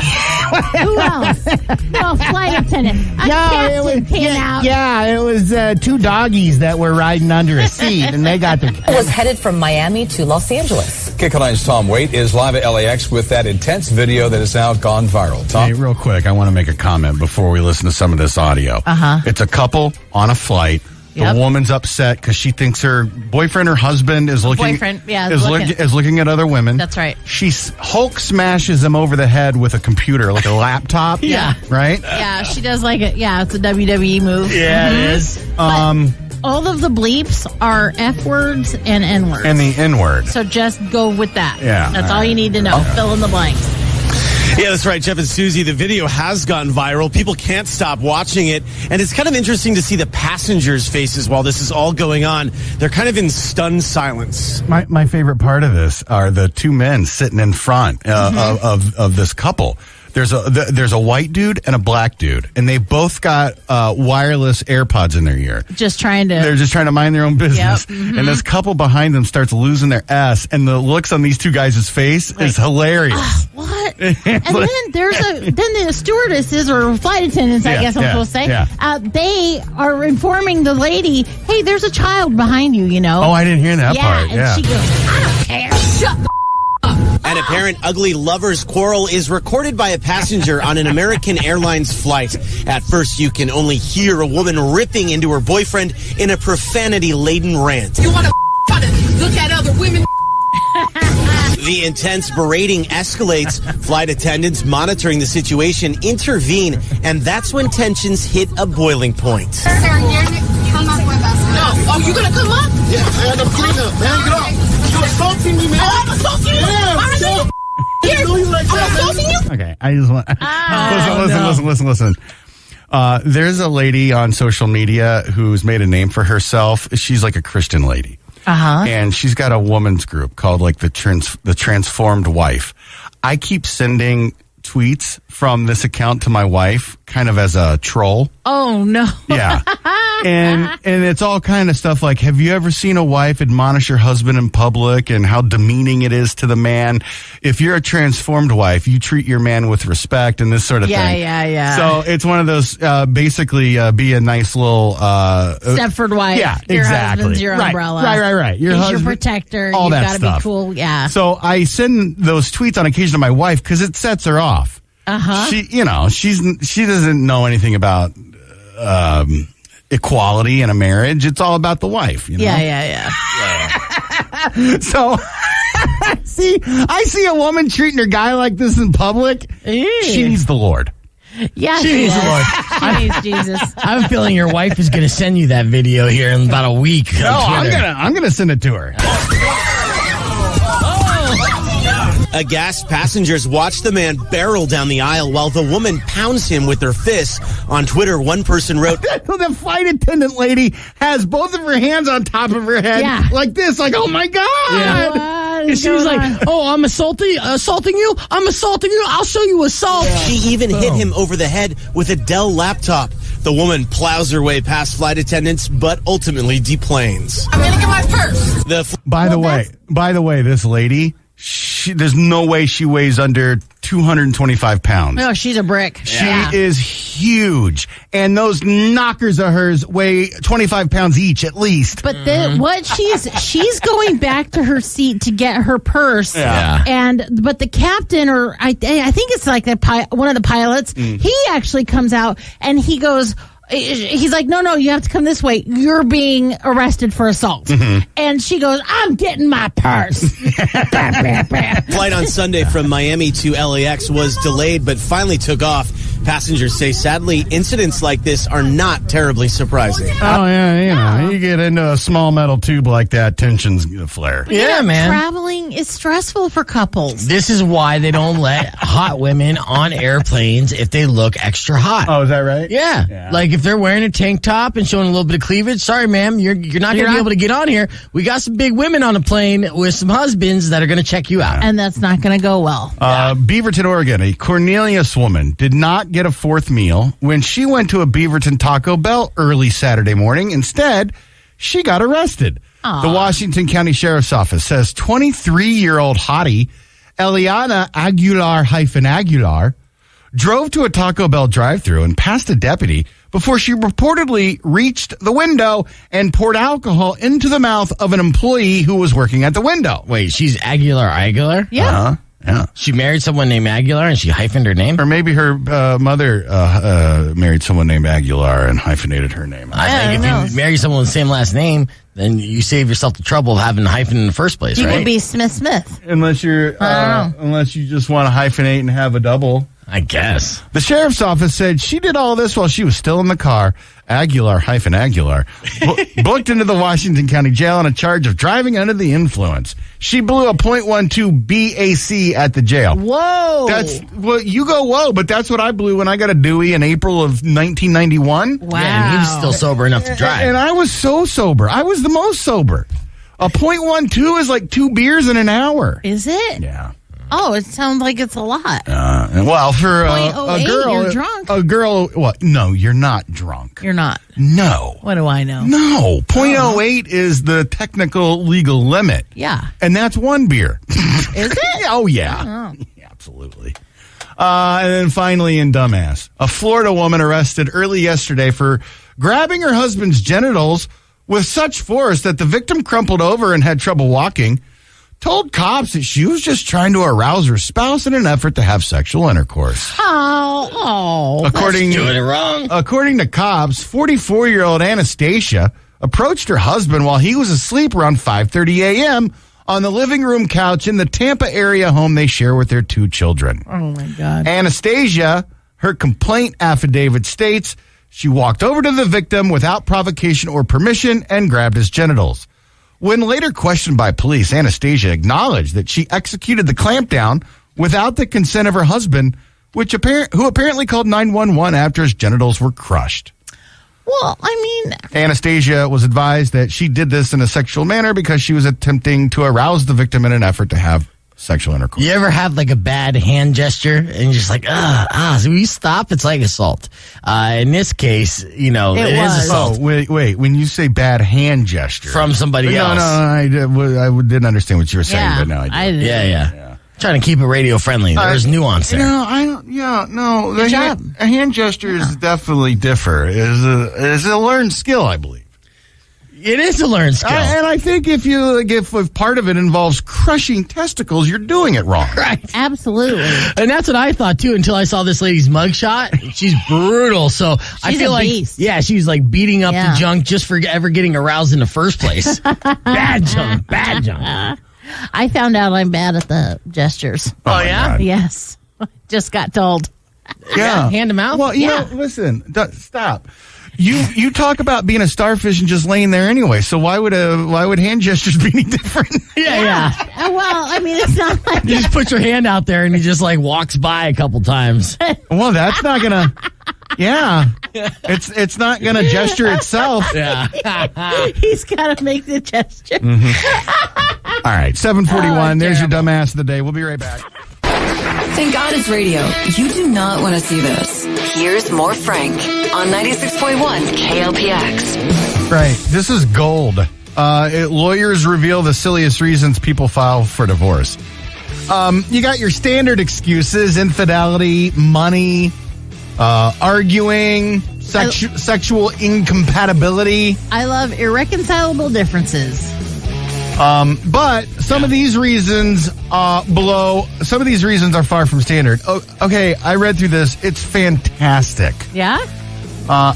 Who else? Well, flight attendant. It was two doggies that were riding under a seat, and they got their... was headed from Miami to Los Angeles. KCAL9's Tom Waite is live at LAX with that intense video that has now gone viral. Tom? Hey, real quick, I want to make a comment before we listen to some of this audio. It's a couple on a flight. The woman's upset because she thinks her boyfriend or husband is looking is looking at other women. That's right. She Hulk smashes him over the head with a computer, like a laptop. Yeah. Right? Yeah, she does like it. Yeah, it's a WWE move. Yeah, it is. All of the bleeps are F words and N words. And the N word. So just go with that. Yeah. That's all you need to know. Fill in the blanks. Yeah, that's right, Jeff and Susie. The video has gone viral. People can't stop watching it. And it's kind of interesting to see the passengers' faces while this is all going on. They're kind of in stunned silence. My favorite part of this are the two men sitting in front of this couple. There's a white dude and a black dude, and they both got wireless AirPods in their ear. They're just trying to mind their own business. Yep. And this couple behind them starts losing their S, and the looks on these two guys' face is hilarious. What? And then the stewardesses or flight attendants, I guess I'm supposed to say, they are informing the lady, hey, there's a child behind you, you know. Oh, I didn't hear that part. And she goes, I don't care. Shut the An apparent ugly lover's quarrel is recorded by a passenger on an American Airlines flight. At first, you can only hear a woman ripping into her boyfriend in a profanity-laden rant. You want to look at other women? The intense berating escalates. Flight attendants monitoring the situation intervene, and that's when tensions hit a boiling point. Sir, come up with us. No. Oh, you going to come up? Yeah, hand up, clean up, man. Get up. You're assaulting me, man. Oh, I'm assaulting you? Yeah, I'm assaulting you? Okay, I just want... Listen. There's a lady on social media who's made a name for herself. She's like a Christian lady. And she's got a woman's group called like the Transformed Wife. I keep sending tweets from this account to my wife kind of as a troll. Oh, no. Yeah. And it's all kind of stuff like, have you ever seen a wife admonish her husband in public and how demeaning it is to the man? If you're a transformed wife, you treat your man with respect and this sort of thing. Yeah. So it's one of those, basically, be a nice little... Stepford wife. Yeah, your exactly. Husband's your umbrella. Right. He's your protector. All that gotta stuff. Be cool. Yeah. So I send those tweets on occasion to my wife because it sets her off. She doesn't know anything about equality in a marriage. It's all about the wife. You know? Yeah. So, I see a woman treating her guy like this in public. She needs the Lord. Yeah, she needs the Lord. She needs Jesus. I have a feeling your wife is going to send you that video here in about a week. No, I'm gonna send it to her. Aghast passengers watch the man barrel down the aisle while the woman pounds him with her fists. On Twitter, one person wrote, the flight attendant lady has both of her hands on top of her head like this, like, oh my God. Yeah. She was like, oh, I'm assaulting you? I'm assaulting you? I'll show you assault. Yeah. She even hit him over the head with a Dell laptop. The woman plows her way past flight attendants, but ultimately deplanes. I'm going to get my purse. By the way, this lady... there's no way she weighs under 225 pounds. No, she's a brick. She is huge. And those knockers of hers weigh 25 pounds each at least. But what she's going back to her seat to get her purse. Yeah. But the captain, or I think it's like one of the pilots, he actually comes out and he goes... He's like, no, you have to come this way. You're being arrested for assault. And she goes, I'm getting my purse. Flight on Sunday from Miami to LAX was delayed, but finally took off. Passengers say, sadly, incidents like this are not terribly surprising. Oh, yeah, you get into a small metal tube like that, tensions flare. Yeah, man. Traveling is stressful for couples. This is why they don't let hot women on airplanes if they look extra hot. Oh, is that right? Yeah. Like if they're wearing a tank top and showing a little bit of cleavage, sorry, ma'am, you're not going to be able to get on here. We got some big women on the plane with some husbands that are going to check you out. And that's not going to go well. Beaverton, Oregon, a Cornelius woman did not get a fourth meal when she went to a Beaverton Taco Bell early Saturday morning. Instead, she got arrested. The Washington County Sheriff's Office says 23-year-old hottie Eliana Aguilar drove to a Taco Bell drive-thru and passed a deputy before she reportedly reached the window and poured alcohol into the mouth of an employee who was working at the window. Wait, she's Aguilar? Yeah. Yeah. She married someone named Aguilar and she hyphened her name? Or maybe her mother married someone named Aguilar and hyphenated her name. I think if you marry someone with the same last name, then you save yourself the trouble of having a hyphen in the first place, You right? could be Smith. Unless you just want to hyphenate and have a double. I guess. The sheriff's office said she did all this while she was still in the car. Aguilar booked into the Washington County Jail on a charge of driving under the influence. She blew a .12 BAC at the jail. Whoa. You go whoa, but that's what I blew when I got a Dewey in April of 1991. Wow. Yeah, and he was still sober enough to drive. And I was so sober. I was the most sober. A .12 is like 2 beers in an hour. Is it? Yeah. Oh, it sounds like it's a lot. Well, for a 0.08, girl, you're drunk. A girl, no, you're not drunk. You're not. No. What do I know? No. 0.08 is the technical legal limit. Yeah. And that's 1 beer. Is it? Oh, yeah. Yeah, absolutely. And then finally in Dumbass, a Florida woman arrested early yesterday for grabbing her husband's genitals with such force that the victim crumpled over and had trouble walking. Told cops that she was just trying to arouse her spouse in an effort to have sexual intercourse. According doing it wrong. According to cops, 44-year-old Anastasia approached her husband while he was asleep around 5:30 a.m. on the living room couch in the Tampa area home they share with their 2 children. Oh, my God. Anastasia, her complaint affidavit states, she walked over to the victim without provocation or permission and grabbed his genitals. When later questioned by police, Anastasia acknowledged that she executed the clampdown without the consent of her husband, who apparently called 911 after his genitals were crushed. Well, I mean, Anastasia was advised that she did this in a sexual manner because she was attempting to arouse the victim in an effort to have sexual intercourse. You ever have like a bad hand gesture and you're just like, so will you stop? It's like assault. In this case, it is assault. Oh, wait. When you say bad hand gesture. From somebody else. No, I didn't understand what you were saying, but now I do. Yeah. Trying to keep it radio friendly. There's nuance there. The hand gesture is definitely different. It's a learned skill, I believe. It is a learned skill. And I think if part of it involves crushing testicles, you're doing it wrong. Right. Absolutely. And that's what I thought, too, until I saw this lady's mugshot. She's brutal. So I feel like, beast. she's like beating up the junk just for ever getting aroused in the first place. Bad junk. I found out I'm bad at the gestures. Oh, yeah? God. Yes. Just got told. Yeah. Hand to mouth? Well, listen, stop. You talk about being a starfish and just laying there anyway. So why would hand gestures be any different? Yeah. Well, I mean, it's not like You just put your hand out there and he just like walks by a couple times. Well, that's not gonna. Yeah, it's not gonna gesture itself. Yeah. he's got to make the gesture. All right, 7:41. There's your dumbass of the day. We'll be right back. Thank God it's radio. You do not want to see this. Here's more Frank on 96.1 KLPX. Right. This is gold. Lawyers reveal the silliest reasons people file for divorce. You got your standard excuses: infidelity, money, arguing, sexual incompatibility. I love irreconcilable differences. But some of these reasons some of these reasons are far from standard. Okay, I read through this. It's fantastic. Yeah?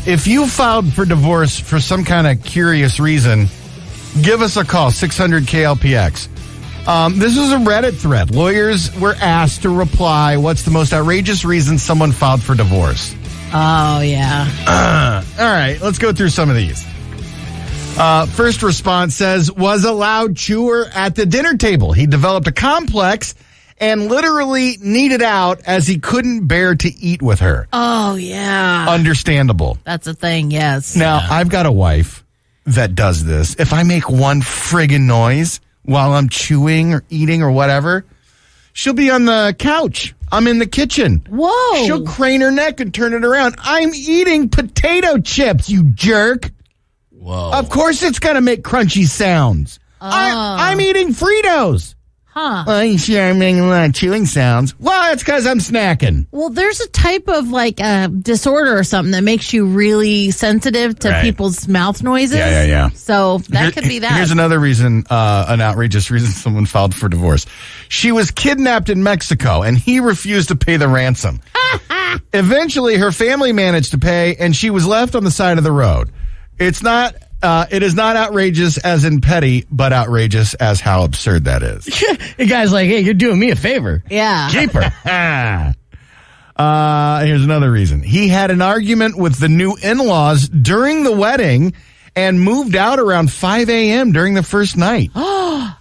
If you filed for divorce for some kind of curious reason, give us a call, 600-KLPX. This was a Reddit thread. Lawyers were asked to reply, what's the most outrageous reason someone filed for divorce? Oh, yeah. All right, let's go through some of these. First response says, was a loud chewer at the dinner table. He developed a complex and literally needed out as he couldn't bear to eat with her. Oh, yeah. Understandable. That's a thing, yes. Now, I've got a wife that does this. If I make one friggin' noise while I'm chewing or eating or whatever, she'll be on the couch. I'm in the kitchen. Whoa. She'll crane her neck and turn it around. I'm eating potato chips, you jerk. Whoa. Of course it's going to make crunchy sounds. I'm eating Fritos. Huh. Well, you sure I'm making a lot of chewing sounds. Well, it's because I'm snacking. Well, there's a type of disorder or something that makes you really sensitive to people's mouth noises. Yeah. So that could be that. Here's another reason, an outrageous reason someone filed for divorce. She was kidnapped in Mexico, and he refused to pay the ransom. Eventually, her family managed to pay, and she was left on the side of the road. It is not outrageous as in petty, but outrageous as how absurd that is. The guy's like, hey, you're doing me a favor. Yeah. Keep her. Here's another reason. He had an argument with the new in-laws during the wedding and moved out around 5 a.m. during the first night. Wow.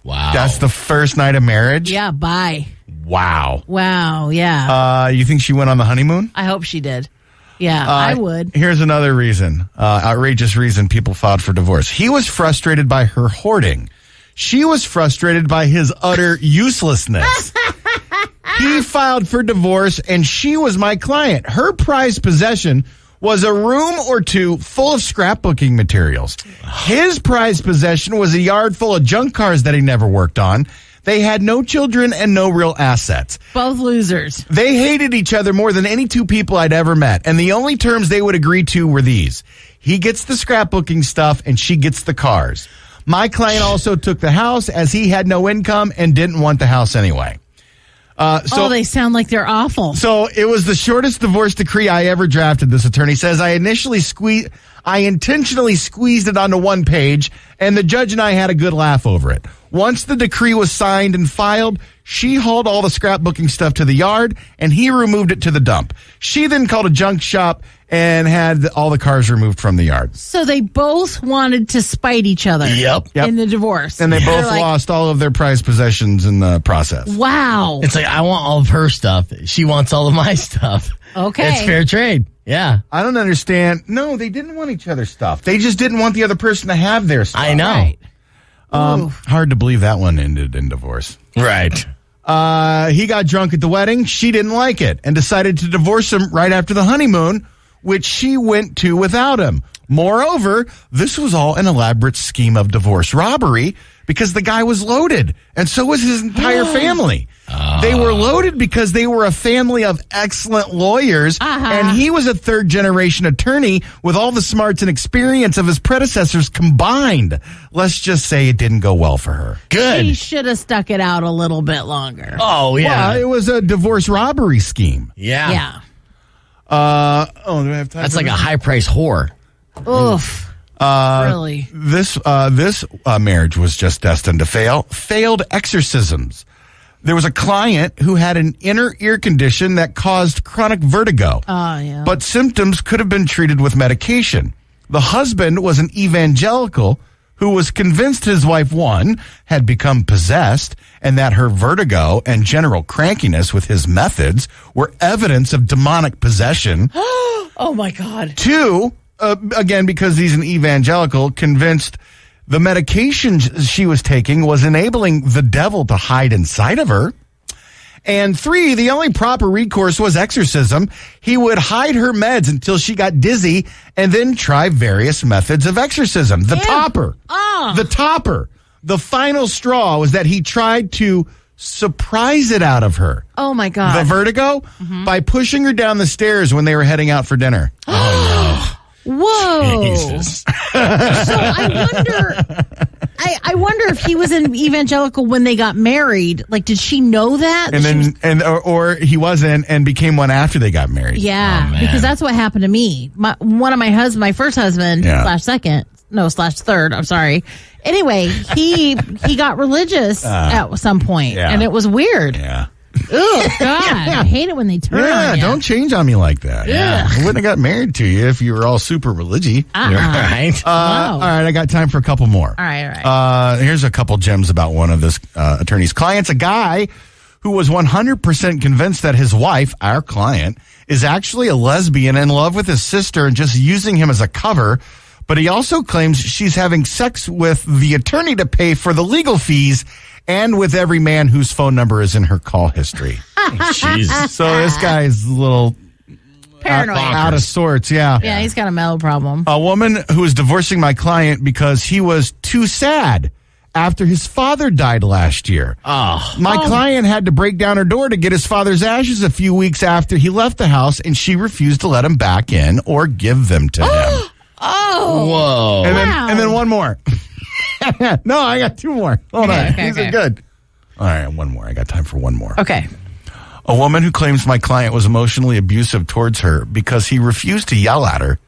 That's the first night of marriage? Yeah, bye. Wow. Wow, yeah. You think she went on the honeymoon? I hope she did. Yeah, I would. Here's another reason, outrageous reason people filed for divorce. He was frustrated by her hoarding. She was frustrated by his utter uselessness. He filed for divorce, and she was my client. Her prized possession was a room or two full of scrapbooking materials. His prized possession was a yard full of junk cars that he never worked on. They had no children and no real assets. Both losers. They hated each other more than any two people I'd ever met. And the only terms they would agree to were these. He gets the scrapbooking stuff and she gets the cars. My client also took the house as he had no income and didn't want the house anyway. They sound like they're awful. So it was the shortest divorce decree I ever drafted, this attorney says. I intentionally squeezed it onto one page, and the judge and I had a good laugh over it. Once the decree was signed and filed, she hauled all the scrapbooking stuff to the yard, and he removed it to the dump. She then called a junk shop and had all the cars removed from the yard. So they both wanted to spite each other. Yep. In the divorce. And they both lost all of their prized possessions in the process. Wow. It's like, I want all of her stuff. She wants all of my stuff. Okay. It's fair trade. Yeah. I don't understand. No, they didn't want each other's stuff. They just didn't want the other person to have their stuff. I know. Right. Hard to believe that one ended in divorce. Right. He got drunk at the wedding. She didn't like it and decided to divorce him right after the honeymoon, which she went to without him. Moreover, this was all an elaborate scheme of divorce robbery because the guy was loaded, and so was his entire family. They were loaded because they were a family of excellent lawyers, and he was a third-generation attorney with all the smarts and experience of his predecessors combined. Let's just say it didn't go well for her. Good. He should have stuck it out a little bit longer. Oh, yeah. Well, it was a divorce robbery scheme. Yeah. Yeah. Do I have time? That's like a high-price whore. Oof. Really? This marriage was just destined to fail. Failed exorcisms. There was a client who had an inner ear condition that caused chronic vertigo. Oh, yeah. But symptoms could have been treated with medication. The husband was an evangelical who was convinced his wife, one, had become possessed and that her vertigo and general crankiness with his methods were evidence of demonic possession. Oh, my God. Two, again, because he's an evangelical, convinced the medication she was taking was enabling the devil to hide inside of her. And three, the only proper recourse was exorcism. He would hide her meds until she got dizzy and then try various methods of exorcism. The topper. The final straw was that he tried to surprise it out of her. Oh, my God. The vertigo by pushing her down the stairs when they were heading out for dinner. Oh, no. Whoa. Jesus. So I wonder if he was an evangelical when they got married. Like, did she know that? And or he wasn't and became one after they got married. Yeah, because that's what happened to me. My first husband / second, third. I'm sorry. Anyway, he got religious at some point, and it was weird. Yeah. Oh, God. I hate it when they turn on you. Don't change on me like that. Yeah. I wouldn't have got married to you if you were all super religious. Right? All right, I got time for a couple more. All right. Here's a couple gems about one of this attorney's clients. A guy who was 100% convinced that his wife, our client, is actually a lesbian in love with his sister and just using him as a cover. But he also claims she's having sex with the attorney to pay for the legal fees and with every man whose phone number is in her call history. Jesus. So this guy is a little Paranoid. out of sorts, yeah. Yeah, he's got a mental problem. A woman who is divorcing my client because he was too sad after his father died last year. My client had to break down her door to get his father's ashes a few weeks after he left the house, and she refused to let him back in or give them to him. Whoa. And then one more. No, I got two more. Hold on. These are good. All right, one more. I got time for one more. Okay. A woman who claims my client was emotionally abusive towards her because he refused to yell at her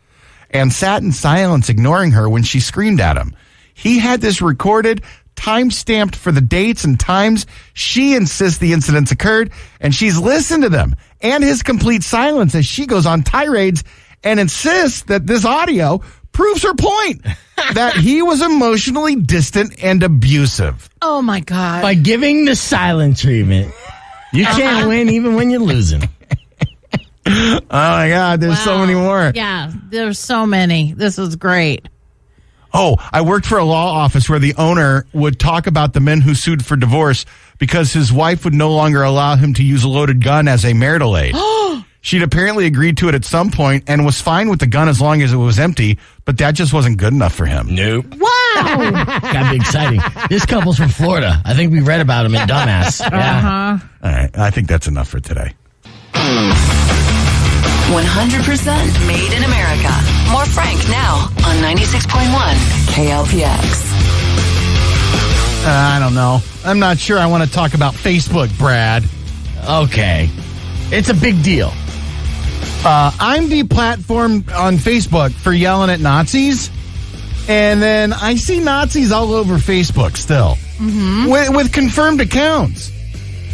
and sat in silence ignoring her when she screamed at him. He had this recorded, time-stamped for the dates and times she insists the incidents occurred, and she's listened to them and his complete silence as she goes on tirades and insists that this audio proves her point that he was emotionally distant and abusive. Oh, my God. By giving the silent treatment, you can't win even when you're losing. Oh, my God. There's so many more. Yeah, there's so many. This is great. Oh, I worked for a law office where the owner would talk about the men who sued for divorce because his wife would no longer allow him to use a loaded gun as a marital aid. She'd apparently agreed to it at some point and was fine with the gun as long as it was empty, but that just wasn't good enough for him. Nope. Wow. Gotta be exciting. This couple's from Florida. I think we read about him in Dumbass. Yeah. All right. I think that's enough for today. 100% made in America. More Frank now on 96.1 KLPX. I don't know. I'm not sure I want to talk about Facebook, Brad. Okay. It's a big deal. I'm deplatformed on Facebook for yelling at Nazis, and then I see Nazis all over Facebook still, with confirmed accounts.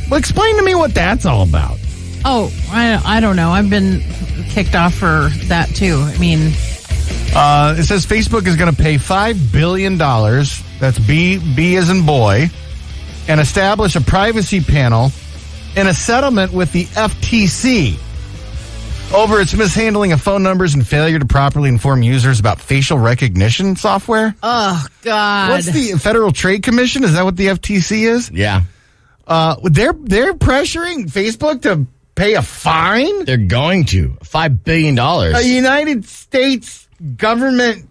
Well, explain to me what that's all about. Oh, I don't know. I've been kicked off for that, too. I mean... it says Facebook is going to pay $5 billion, that's B as in boy, and establish a privacy panel in a settlement with the FTC over its mishandling of phone numbers and failure to properly inform users about facial recognition software. Oh, God. What's the Federal Trade Commission? Is that what the FTC is? Yeah. They're pressuring Facebook to pay a fine? They're going to. $5 billion. A United States government...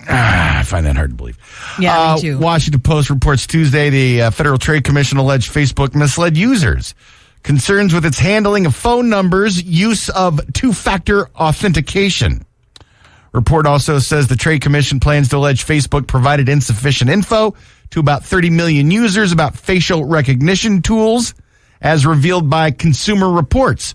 I find that hard to believe. Yeah, me too. Washington Post reports Tuesday the Federal Trade Commission alleged Facebook misled users. Concerns with its handling of phone numbers, use of two-factor authentication. Report also says the Trade Commission plans to allege Facebook provided insufficient info to about 30 million users about facial recognition tools, as revealed by Consumer Reports.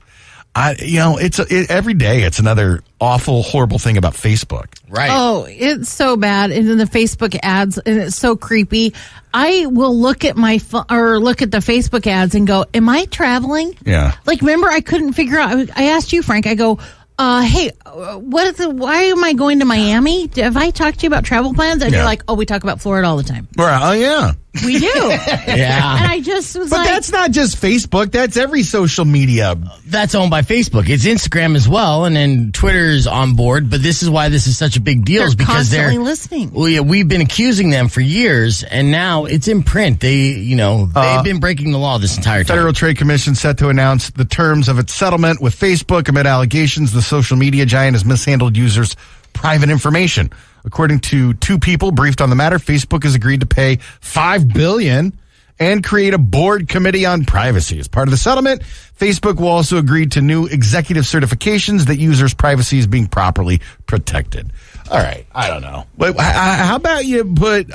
Every day it's another awful, horrible thing about Facebook. Right. Oh, it's so bad. And then the Facebook ads, and it's so creepy. I will look at my look at the Facebook ads and go, "Am I traveling?" Yeah. Like, remember, I couldn't figure out. I asked you, Frank. I go, "Hey, why am I going to Miami? Have I talked to you about travel plans?" And you're like, "Oh, we talk about Florida all the time." Right. Oh, yeah. We do. Yeah. And I just was But that's not just Facebook. That's every social media. That's owned by Facebook. It's Instagram as well, and then Twitter's on board. But this is why this is such a big deal, is because constantly listening. Well, yeah, we've been accusing them for years, and now it's in print. They've been breaking the law this entire time. Federal Trade Commission set to announce the terms of its settlement with Facebook amid allegations the social media giant has mishandled users' private information. According to two people briefed on the matter, Facebook has agreed to pay $5 billion and create a board committee on privacy. As part of the settlement, Facebook will also agree to new executive certifications that users' privacy is being properly protected. All right, I don't know. How about you put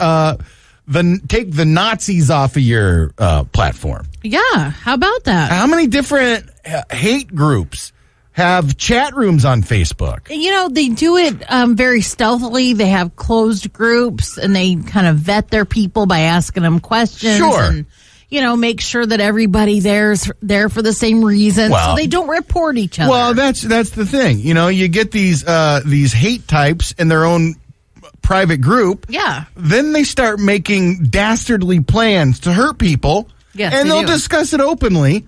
take the Nazis off of your platform? Yeah, how about that? How many different hate groups have chat rooms on Facebook. You know, they do it very stealthily. They have closed groups, and they kind of vet their people by asking them questions. Sure. And, you know, make sure that everybody there's there for the same reason, so they don't report each other. Well, that's the thing. You know, you get these hate types in their own private group. Yeah. Then they start making dastardly plans to hurt people. Yes, and they'll discuss it openly.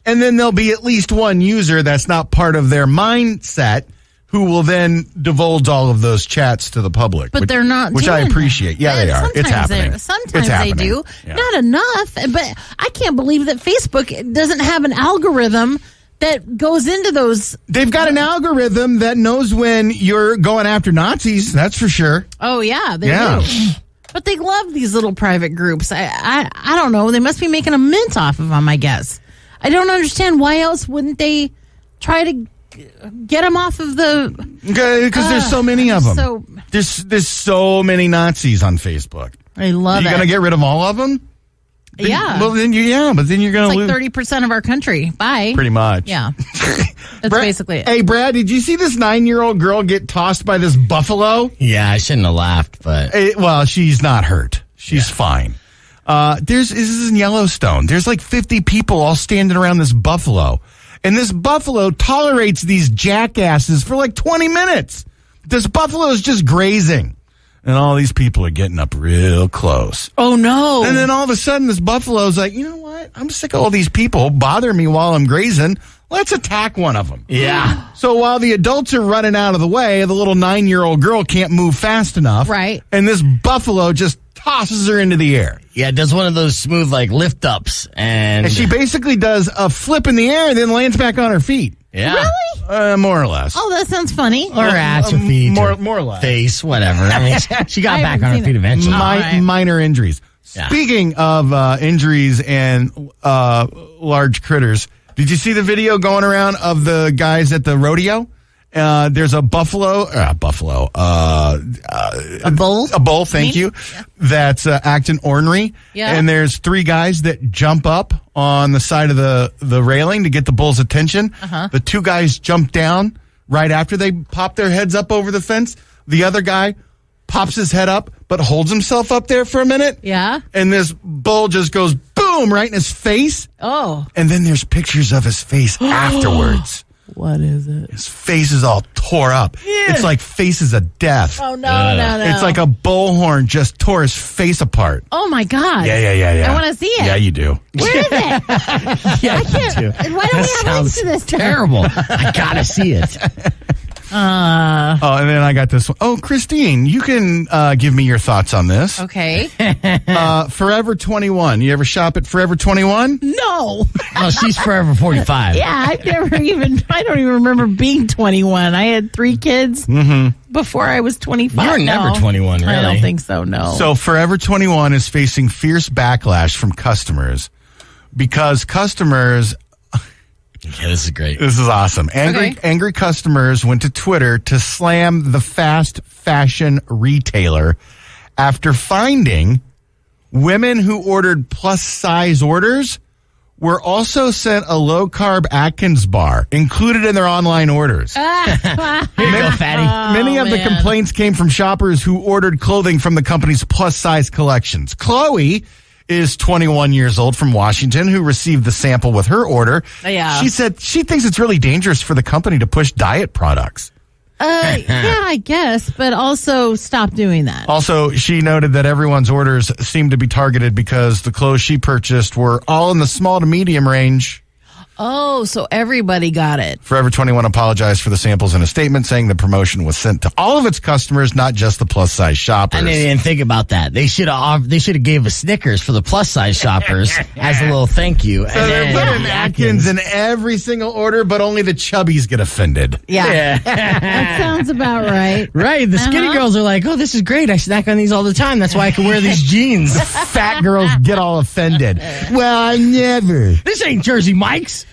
And then there'll be at least one user that's not part of their mindset who will then divulge all of those chats to the public. But they're not Which doing I appreciate. that. Yeah, they are. It's happening. Sometimes It's happening. they do. Yeah. Not enough. But I can't believe that Facebook doesn't have an algorithm that goes into those. They've got an algorithm that knows when you're going after Nazis. That's for sure. Oh, yeah, they do. But they love these little private groups. I don't know. They must be making a mint off of them, I guess. I don't understand why else wouldn't they try to get them off of the... Because there's so many of them. So, there's so many Nazis on Facebook. I love it. You going to get rid of all of them? Yeah. Well, then but then you're going to lose. Like 30% of our country. Bye. Pretty much. Yeah. That's basically it. Hey, Brad, did you see this 9-year-old girl get tossed by this buffalo? Yeah, I shouldn't have laughed, but... Well, she's not hurt. She's fine. This is in Yellowstone. There's like 50 people all standing around this buffalo. And this buffalo tolerates these jackasses for like 20 minutes. This buffalo is just grazing. And all these people are getting up real close. Oh, no. And then all of a sudden, this buffalo's like, you know what? I'm sick of all these people bothering me while I'm grazing. Let's attack one of them. Yeah. So while the adults are running out of the way, the little 9-year-old girl can't move fast enough. Right. And this buffalo just tosses her into the air. Yeah, it does one of those smooth, like, lift-ups. And she basically does a flip in the air and then lands back on her feet. Yeah. Really? More or less. Oh, that sounds funny. Or at your feet. More or or less. Face, whatever. I mean, she got back on her feet eventually. Minor injuries. Yeah. Speaking of injuries and large critters, did you see the video going around of the guys at the rodeo? There's a buffalo, a bull? A bull, thank you, that's acting ornery. Yeah. And there's 3 guys that jump up on the side of the railing to get the bull's attention. The 2 guys jump down right after they pop their heads up over the fence. The other guy pops his head up, but holds himself up there for a minute. Yeah. And this bull just goes boom right in his face. Oh. And then there's pictures of his face afterwards. What is it? His face is all tore up. It's like faces of death. Oh, no. It's like a bullhorn just tore his face apart. Oh, my God. Yeah. I want to see it. Yeah, you do. Where is it? Yeah, I can't. Why don't we have links to this? Terrible. I gotta see it. And then I got this one. Oh, Kristine, you can give me your thoughts on this. Okay. Forever 21. You ever shop at Forever 21? No. Oh, she's forever 45. Yeah, I don't even remember being 21. I had 3 kids before I was 25. You were never 21, really. I don't think so, no. So Forever 21 is facing fierce backlash from customers because customers... Yeah, this is great. This is awesome. Angry customers went to Twitter to slam the fast fashion retailer after finding women who ordered plus-size orders were also sent a low-carb Atkins bar included in their online orders. Here you go, fatty. Many of the complaints came from shoppers who ordered clothing from the company's plus-size collections. Chloe is 21 years old from Washington who received the sample with her order. Yeah. She said she thinks it's really dangerous for the company to push diet products. Yeah, I guess, but also stop doing that. Also, she noted that everyone's orders seemed to be targeted because the clothes she purchased were all in the small to medium range. Oh, so everybody got it. Forever 21 apologized for the samples in a statement saying the promotion was sent to all of its customers, not just the plus size shoppers. And they didn't think about that. They should have gave us Snickers for the plus size shoppers as a little thank you. So they're putting Atkins in every single order, but only the chubbies get offended. Yeah. That sounds about right. Right. The skinny girls are like, oh, this is great. I snack on these all the time. That's why I can wear these jeans. Fat girls get all offended. Well, I never. This ain't Jersey Mike's.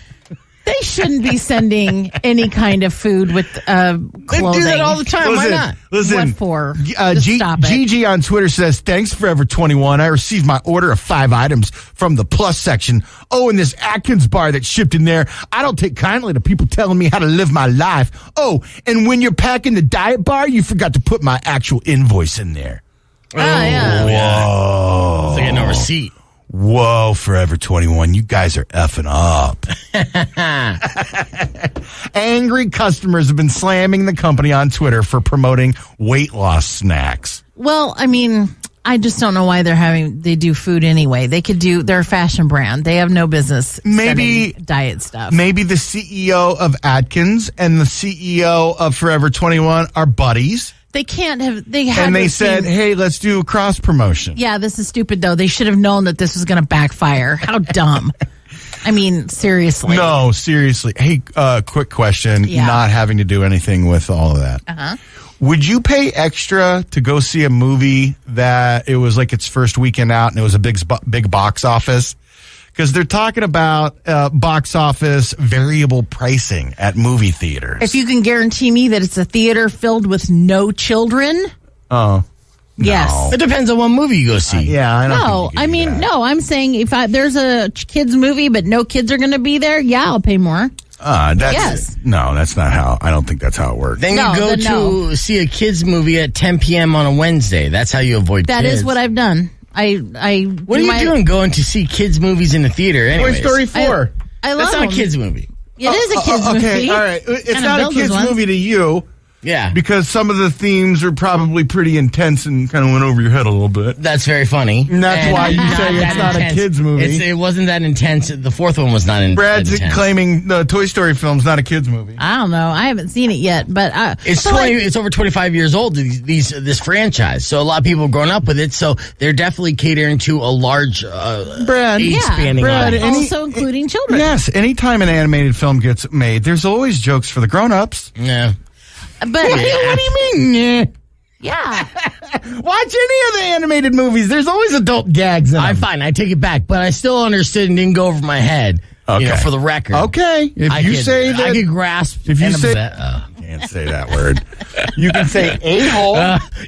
They shouldn't be sending any kind of food with clothing. They do that all the time. Why not? Listen, What for? Just stop it. Gigi on Twitter says, thanks Forever 21. I received my order of 5 items from the plus section. Oh, and this Atkins bar that shipped in there. I don't take kindly to people telling me how to live my life. Oh, and when you're packing the diet bar, you forgot to put my actual invoice in there. Oh, yeah. Whoa. It's like no receipt. Whoa, Forever 21, you guys are effing up. Angry customers have been slamming the company on Twitter for promoting weight loss snacks. Well, I mean, I just don't know why they do food anyway. They're a fashion brand. They have no business sending diet stuff. Maybe the CEO of Atkins and the CEO of Forever 21 are buddies. They can't have. And they said, hey, let's do a cross promotion. Yeah, this is stupid, though. They should have known that this was going to backfire. How dumb. I mean, seriously. No, seriously. Hey, quick question, not having to do anything with all of that. Uh-huh. Would you pay extra to go see a movie that it was like its first weekend out and it was a big box office? Because they're talking about box office variable pricing at movie theaters. If you can guarantee me that it's a theater filled with no children. Oh. Yes. No. It depends on what movie you go see. I don't No, think you can do that. no, I'm saying if there's a kids movie but no kids are going to be there, I'll pay more. Yes. No, that's not how. I don't think that's how it works. Then you go to see a kids movie at 10 p.m. on a Wednesday. That's how you avoid That kids. is what I've done. What are you doing going to see kids movies in the theater anyways? Toy Story 4. I love That's not them. a kids movie. It is a kids movie. Okay, all right. It's Kind of not a builds kids one. movie to you. Yeah. Because some of the themes are probably pretty intense and kind of went over your head a little bit. That's very funny. And that's why you say it's not a kids movie. It wasn't that intense. The fourth one was not Brad's intense. claiming the Toy Story film's not a kids movie. I don't know. I haven't seen it yet, but It's it's over 25 years old. This franchise, so a lot of people have grown up with it. So they're definitely catering to a large age spanning. Brad, also including children. Yes, anytime an animated film gets made, there's always jokes for the grown-ups. Yeah. But what do you mean? Yeah. Watch any of the animated movies. There's always adult gags in them. I'm fine. I take it back, but I still understood and didn't go over my head. Okay. For the record. Okay. If you say that, I could grasp. If you say, can't say that word. You can say a-hole.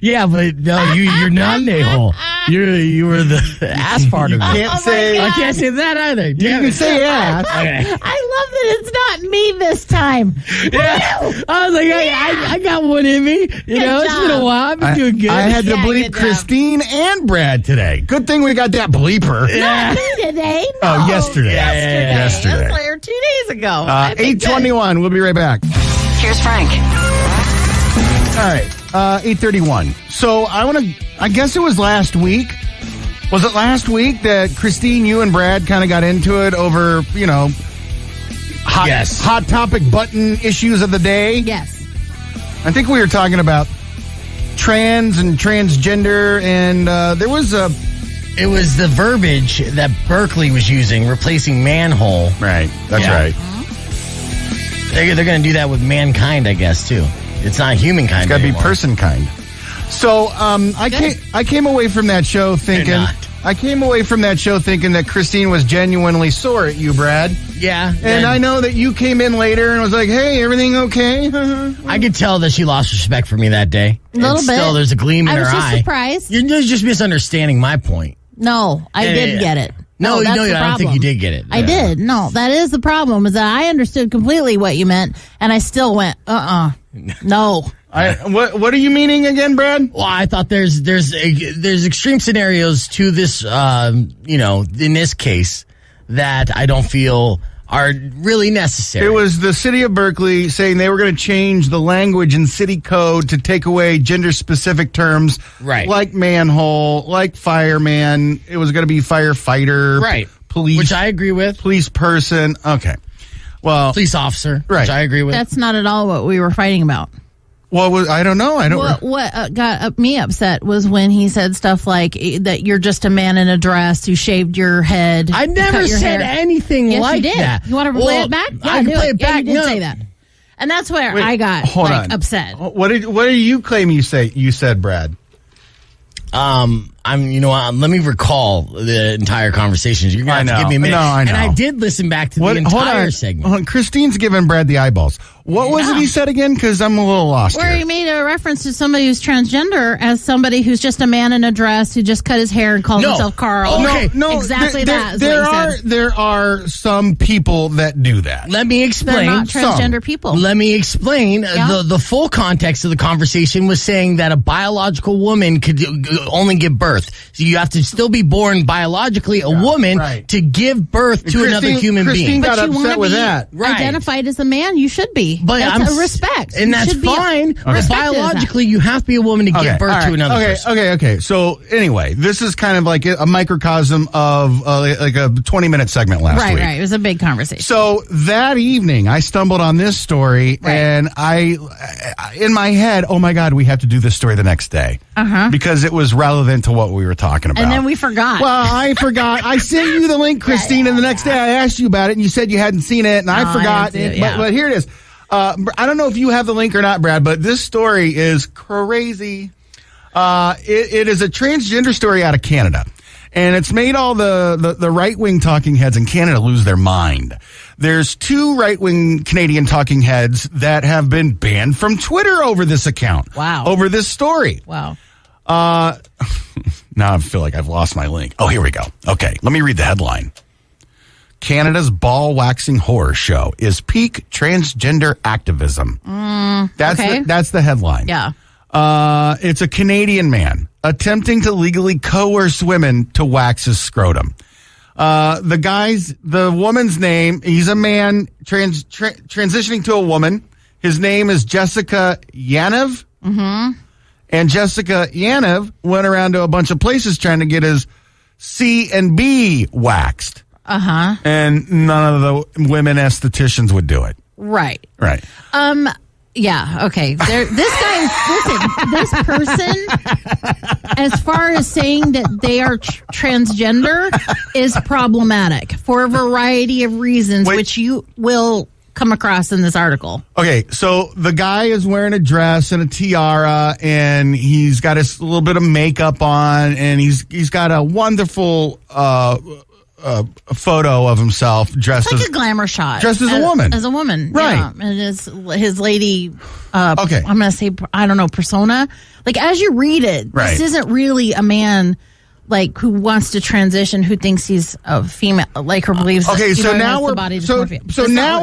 Yeah, but no, you're not an a-hole. You were the ass part of it. Can't say. I can't say that either. You can say ass. I love that it's not me this time. Yeah. I was like, I got one in me. You know, it's been a while. I've been doing good. I had to bleep good job. Kristine and Brad today. Good thing we got that bleeper. Not me today. No. Oh, yesterday. Yesterday. That's like 2 days ago. 8:21. We'll be right back. Here's Frank. All right, 8:31. So I guess it was last week. Was it last week that Kristine, you and Brad kind of got into it over, hot topic button issues of the day? Yes. I think we were talking about trans and transgender, and there was a... It was the verbiage that Berkeley was using, replacing manhole. Right, that's right. They're going to do that with mankind, I guess, too. It's not humankind. It's got to be anymore. person kind. So I came away from that show thinking that Kristine was genuinely sore at you, Brad. Yeah. And I know that you came in later and was like, "Hey, everything okay?" I could tell that she lost respect for me that day. A little bit. Still, there's a gleam in her eye. I was just surprised. You're just misunderstanding my point. No, I did get it. No, that's I the don't problem. think you did get it. I did. No, that is the problem, is that I understood completely what you meant, and I still went, no. What are you meaning again, Brad? Well, I thought there's extreme scenarios to this, in this case that I don't feel are really necessary. It was the city of Berkeley saying they were going to change the language in city code to take away gender-specific terms, right? Like manhole, like fireman. It was going to be firefighter, right? Police, which I agree with. Police person, okay. Well, police officer, right? Which I agree with. That's not at all what we were fighting about. Well, I don't know. What got me upset was when he said stuff like that you're just a man in a dress who shaved your head. I never said anything like you did. that. You want to play it back? Yeah, I can play it back. You did say that, and that's where I got upset. What do you claim you said, Brad? You know what? Let me recall the entire conversation. You're going to have to give me a minute. No, I know. And I did listen back to the entire segment. Hold on. Kristine's giving Brad the eyeballs. What was it he said again? Because I'm a little lost Where here. he made a reference to somebody who's transgender as somebody who's just a man in a dress who just cut his hair and called himself Carl. Okay. No, exactly that is what he said. There are some people that do that. Let me explain. They're not transgender people. Let me explain. The full context of the conversation was saying that a biological woman could only give birth. So you have to still be born biologically a woman to give birth to another human being. Kristine got But you upset wanna with be that. Identified as a man, you should be. But that's a respect. And that's fine. Biologically, you have to be a woman to give birth to another person. Okay. So anyway, this is kind of like a microcosm of like a 20-minute segment last week. Right. It was a big conversation. So that evening, I stumbled on this story, and I, in my head, oh my God, we have to do this story the next day. Because it was relevant to what we were talking about. And then we forgot. Well, I forgot. I sent you the link, Kristine, and the next day I asked you about it, and you said you hadn't seen it, and I forgot. But here it is. I don't know if you have the link or not, Brad, but this story is crazy. It is a transgender story out of Canada. And it's made all the right-wing talking heads in Canada lose their mind. There's 2 right-wing Canadian talking heads that have been banned from Twitter over this account. Wow. Over this story. Wow. Now I feel like I've lost my link. Oh, here we go. Okay, let me read the headline. Canada's ball waxing horror show is peak transgender activism. That's the headline. Yeah. It's a Canadian man attempting to legally coerce women to wax his scrotum. The woman's name, he's a man transitioning to a woman. His name is Jessica Yanev. And Jessica Yanev went around to a bunch of places trying to get his C and B waxed. And none of the women estheticians would do it. Right. Yeah, okay. This person, as far as saying that they are transgender, is problematic for a variety of reasons, which you will come across in this article. Okay, so the guy is wearing a dress and a tiara, and he's got a little bit of makeup on, and he's got a wonderful photo of himself dressed like as a glamour shot, dressed as a woman. As a woman, right? Yeah. And his lady. Okay, I'm gonna say I don't know persona. Like as you read it, this isn't really a man like who wants to transition, who thinks he's a female, like her believes. Okay, so now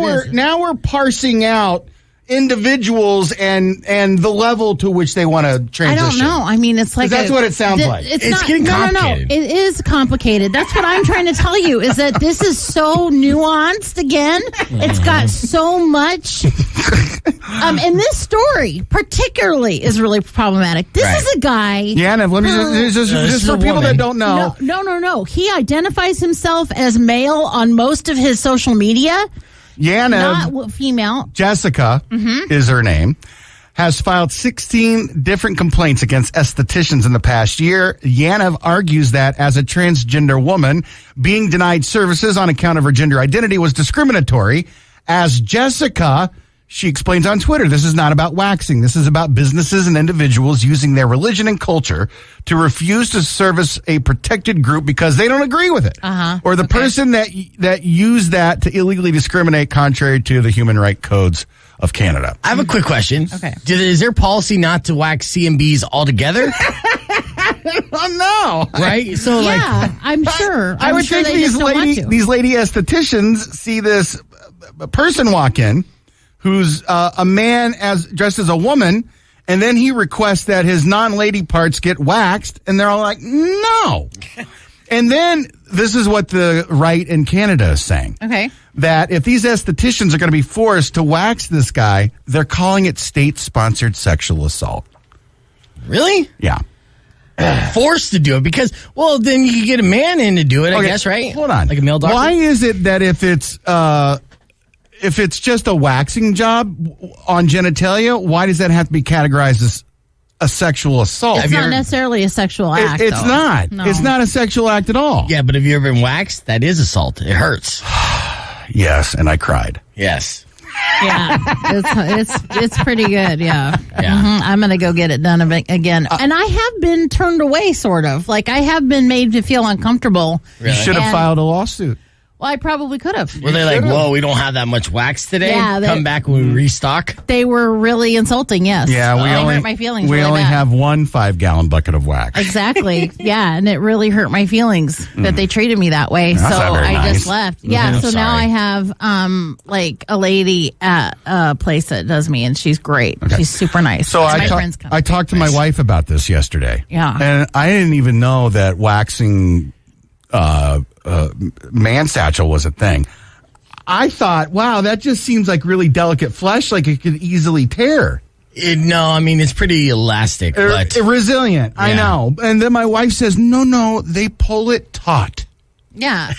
we're now we're parsing out individuals and the level to which they want to transition. I don't know. I mean, it's like that's what it sounds like. It's not, getting complicated. No. It is complicated. That's what I'm trying to tell you. Is that this is so nuanced? Again, it's got so much. And this story particularly is really problematic. This is a guy. Yeah, let me just for people that don't know. No. He identifies himself as male on most of his social media. Yanev, not female. Jessica is her name, has filed 16 different complaints against estheticians in the past year. Yanev argues that as a transgender woman, being denied services on account of her gender identity was discriminatory. As Jessica, she explains on Twitter, this is not about waxing. This is about businesses and individuals using their religion and culture to refuse to service a protected group because they don't agree with it. Or the person that used that to illegally discriminate contrary to the human rights codes of Canada. I have a quick question. Okay. Is there policy not to wax C&Bs altogether? No. Right? So I'm sure. I would think these lady estheticians see this person walk in who's a man dressed as a woman, and then he requests that his non-lady parts get waxed, and they're all like, no. And then this is what the right in Canada is saying. Okay. That if these estheticians are going to be forced to wax this guy, they're calling it state-sponsored sexual assault. Really? Yeah. Forced to do it because, well, then you can get a man in to do it, I guess, right? Hold on. Like a male doctor? Why is it that if it's just a waxing job on genitalia, why does that have to be categorized as a sexual assault? It's not necessarily a sexual act. It's not. No. It's not a sexual act at all. Yeah, but have you ever been waxed? That is assault. It hurts. Yes, and I cried. Yes. Yeah, it's pretty good. Yeah. I'm gonna go get it done again. And I have been turned away, sort of. Like I have been made to feel uncomfortable. Really? You should have filed a lawsuit. Well, I probably could have. Were they like, whoa, we don't have that much wax today? Yeah, come back when we restock? They were really insulting, yes. Yeah, we only hurt my feelings. We really only bad. have 1 5-gallon bucket of wax. Exactly. Yeah, and it really hurt my feelings that they treated me that way. That's so not very I nice. just left. Yeah, so now I have like a lady at a place that does me, and she's great. Okay. She's super nice. So I talked to my wife about this yesterday. Yeah. And I didn't even know that waxing man satchel was a thing. I thought, wow, that just seems like really delicate flesh, like it could easily tear. No, I mean, it's pretty elastic. But resilient, I know. And then my wife says, no, they pull it taut. Yeah.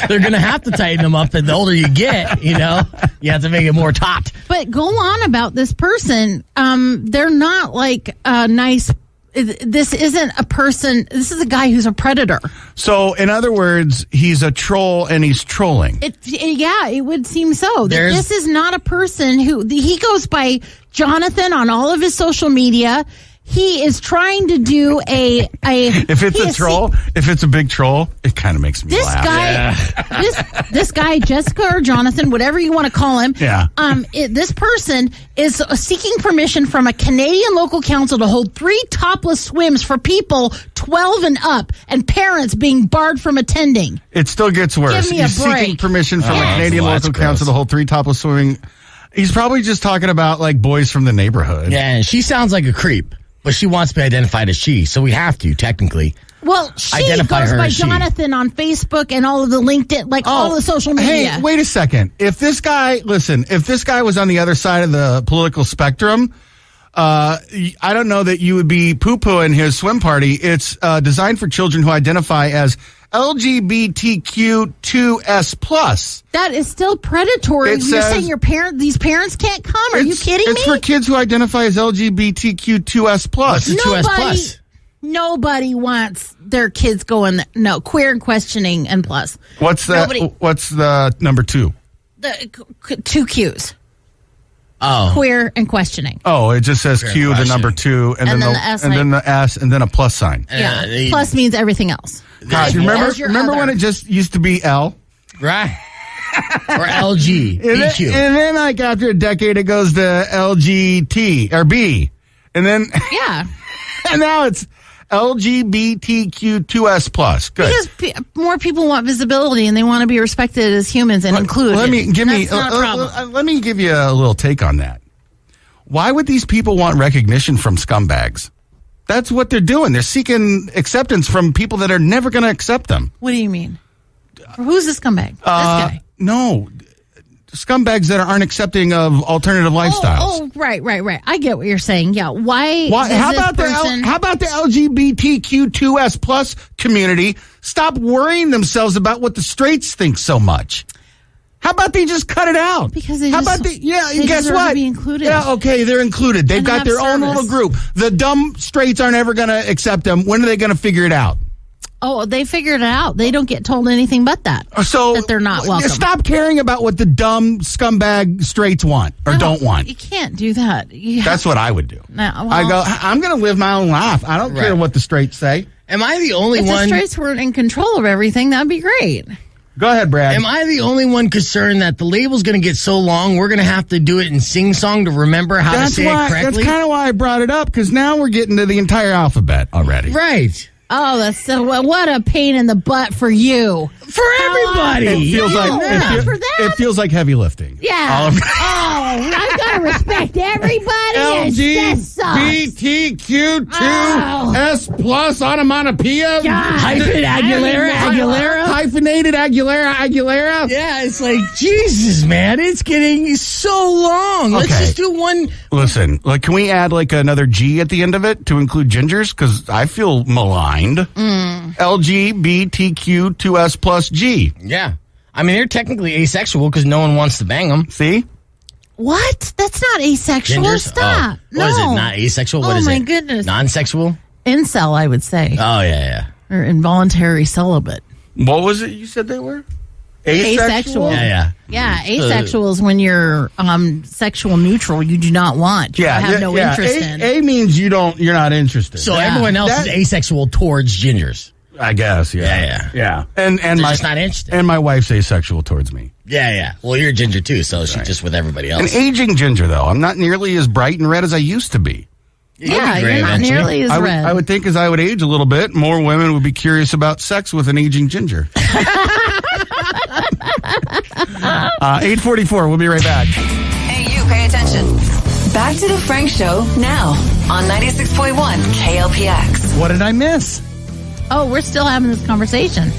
They're going to have to tighten them up, and the older you get, you have to make it more taut. But go on about this person. They're not like nice. This isn't a person. This is a guy who's a predator. So, in other words, he's a troll and he's trolling. It would seem so. This is not a person he goes by Jonathan on all of his social media. He is trying to do a. If it's a troll, if it's a big troll, it kind of makes me laugh. This guy, Jessica or Jonathan, whatever you want to call him. Yeah. This person is seeking permission from a Canadian local council to hold 3 topless swims for people 12 and up, and parents being barred from attending. It still gets worse. Give me a He's break. seeking permission from a Canadian local council to hold 3 topless swimming. He's probably just talking about like boys from the neighborhood. Yeah, and she sounds like a creep. But she wants to be identified as she, so we have to, technically. Well, she goes by Jonathan on Facebook and all of the LinkedIn, all the social media. Hey, wait a second. If this guy was on the other side of the political spectrum, I don't know that you would be poo-pooing his swim party. It's designed for children who identify as LGBTQ2S+. That is still predatory. You're saying these parents can't come? Are you kidding me? It's for kids who identify as LGBTQ2S+. What's the 2S+? Nobody wants their kids going. No, queer and questioning and plus. What's the number 2? The 2 Qs. Oh, queer and questioning. Oh, it just says Q, the number 2, and then the S, and then the S, and then a plus sign. Yeah, plus means everything else. God, remember when it just used to be L? Right. Or LG. And then like after a decade, it goes to LGT or B, and then and now it's LGBTQ2S+. Good. Because more people want visibility and they want to be respected as humans and included. Let me give you a little take on that. Why would these people want recognition from scumbags? That's what they're doing. They're seeking acceptance from people that are never going to accept them. What do you mean? Who's the scumbag? This guy. No. Scumbags that aren't accepting of alternative lifestyles. Oh, right. I get what you're saying. Yeah. Why? How about the LGBTQ2S+ community stop worrying themselves about what the straights think so much? How about they just cut it out? Because they guess what? To be included. Yeah, okay, they're included. They've got their own little group. The dumb straights aren't ever going to accept them. When are they going to figure it out? Oh, they figured it out. They don't get told anything but that. So that they're not welcome. Stop caring about what the dumb scumbag straights want or don't want. You can't do that. That's what I would do. I'm going to live my own life. I don't care what the straights say. Am I the only one? If the straights weren't in control of everything, that'd be great. Go ahead, Brad. Am I the only one concerned that the label's going to get so long, we're going to have to do it in sing-song to remember how to say it correctly? That's kind of why I brought it up, because now we're getting to the entire alphabet already. Right. Oh, that's so. What a pain in the butt for you. For everybody. It feels like heavy lifting. Yeah. I've got to respect everybody. LGBTQ2S+ onomatopoeia. Hyphen Aguilera. Hyphenated Aguilera. Yeah, it's like, Jesus, man, it's getting so long. Let's just do one. Listen, can we add another G at the end of it to include gingers? Because I feel maligned. LGBTQ2S+ G. Yeah. I mean, they're technically asexual because no one wants to bang them. See? What? That's not asexual. Gingers? Stop. No. What is it? Not asexual? What is it? Oh, my goodness. Non-sexual? Incel, I would say. Oh, yeah. Or involuntary celibate. What was it you said they were? Asexual. Yeah. Yeah, asexual is when you're sexual neutral. You do not want. You have no interest in. A means you're not interested. So everyone else is asexual towards gingers. I guess. Yeah. And They're just not interested. And my wife's asexual towards me. Yeah. Well, you're a ginger too, so she's just with everybody else. An aging ginger, though. I'm not nearly as bright and red as I used to be. Yeah, you're not nearly as red. I would think as I would age a little bit, more women would be curious about sex with an aging ginger. 8:44. We'll be right back. Hey, you, pay attention. Back to the Frank Show now on 96.1 KLPX. What did I miss? Oh, we're still having this conversation.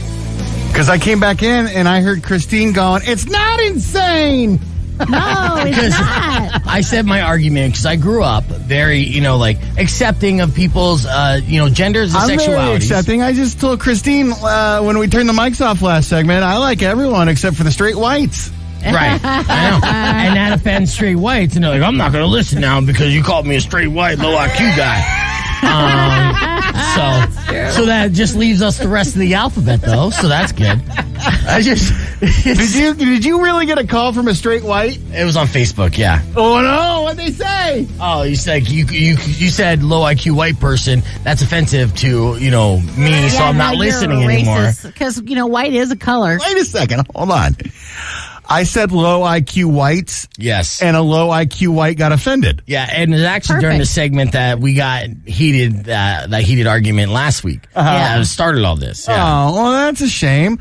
Because I came back in and I heard Kristine going, "It's not insane." No, it's not. I said my argument because I grew up very, accepting of people's, genders and sexualities. I'm very accepting. I just told Kristine when we turned the mics off last segment, I like everyone except for the straight whites. Right. I know. And that offends straight whites. And they're like, I'm not going to listen now because you called me a straight white, low IQ guy. So that just leaves us the rest of the alphabet, though. So that's good. Did you really get a call from a straight white? It was on Facebook, yeah. Oh no! What'd they say? Oh, you said you said low IQ white person. That's offensive to me, so I'm not listening anymore. Because white is a color. Wait a second, hold on. I said low IQ whites. Yes. And a low IQ white got offended. Yeah, and it's actually during the segment that we got that heated argument last week. That started all this. Yeah. Oh, well, that's a shame.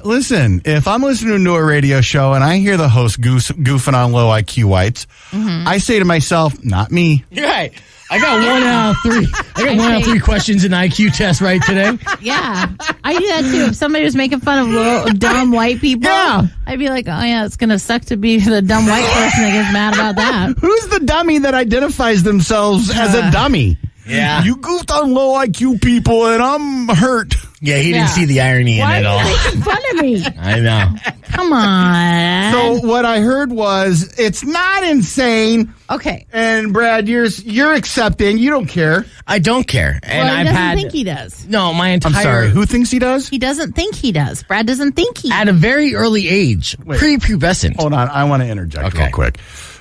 Listen, if I'm listening to a radio show and I hear the host goofing on low IQ whites, I say to myself, not me. You're right. I got 1 out of 3. I got 1 out of 3 questions in the IQ test right today. Yeah, I do that too. If somebody was making fun of dumb white people, I'd be like, oh yeah, it's gonna suck to be the dumb white person that gets mad about that. Who's the dummy that identifies themselves as a dummy? Yeah, you goofed on low IQ people, and I'm hurt. Yeah, he didn't see the irony in it all. Why are you making fun of me? I know. Come on. So what I heard was, it's not insane. Okay. And Brad, you're accepting. You don't care. I don't care. And he doesn't think he does. No, my entire... I'm sorry. Who thinks he does? He doesn't think he does. Brad doesn't think he At a very early age. Pre-pubescent. Hold on. I want to interject real quick.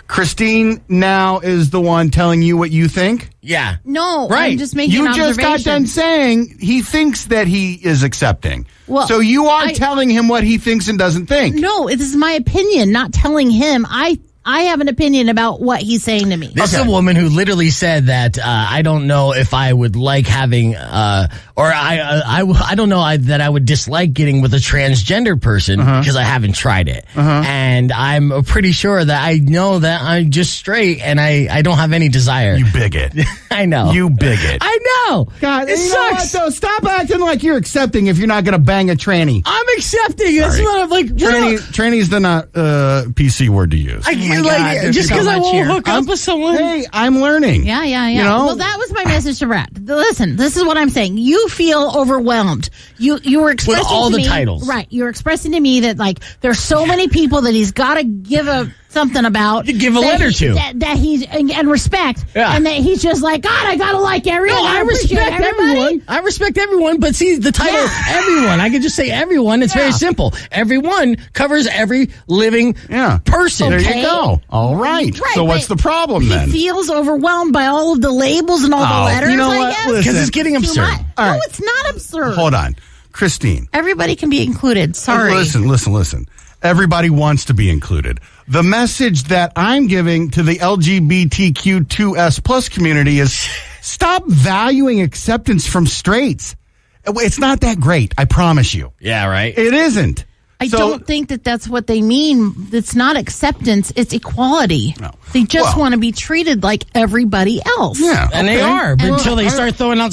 Kristine now is the one telling you what you think? Yeah. No, right. I'm just making an You observation. just got done saying he thinks that he is accepting. Well, so you are telling him what he thinks and doesn't think. No, this is my opinion, not telling him. I have an opinion about what he's saying to me. This is a woman who literally said that I don't know if I would like having, I don't know that I would dislike getting with a transgender person because I haven't tried it. And I'm pretty sure that I know that I'm just straight and I don't have any desire. You bigot. I know. You bigot. I know. God, it sucks. What, though? Stop acting like you're accepting if you're not going to bang a tranny. I'm accepting. That's what I'm like. Tranny's the not PC word to use. Just because I won't hook up with someone. Hey, I'm learning. Yeah. You know? Well, that was my message to Brad. Listen, this is what I'm saying. You feel overwhelmed. You were expressing with all to the me, titles, right? You're expressing to me that there's so many people that he's got to give something about. To give a letter to. That he's and respect. Yeah. And that he's just like, God, I gotta like everyone. No, I respect everyone. I respect everyone, but see the title, everyone. I could just say everyone. It's very simple. Everyone covers every living person. There you go. All right. So what's the problem then? He feels overwhelmed by all of the labels and all the letters. You know what? Because it's getting absurd. No, it's not absurd. Hold on. Kristine. Everybody can be included. Sorry. Listen. Everybody wants to be included. The message that I'm giving to the LGBTQ2S plus community is stop valuing acceptance from straights. It's not that great, I promise you. Yeah, right. It isn't. I don't think that that's what they mean. It's not acceptance, it's equality. No. They just want to be treated like everybody else. Yeah. And they are, but until they start throwing out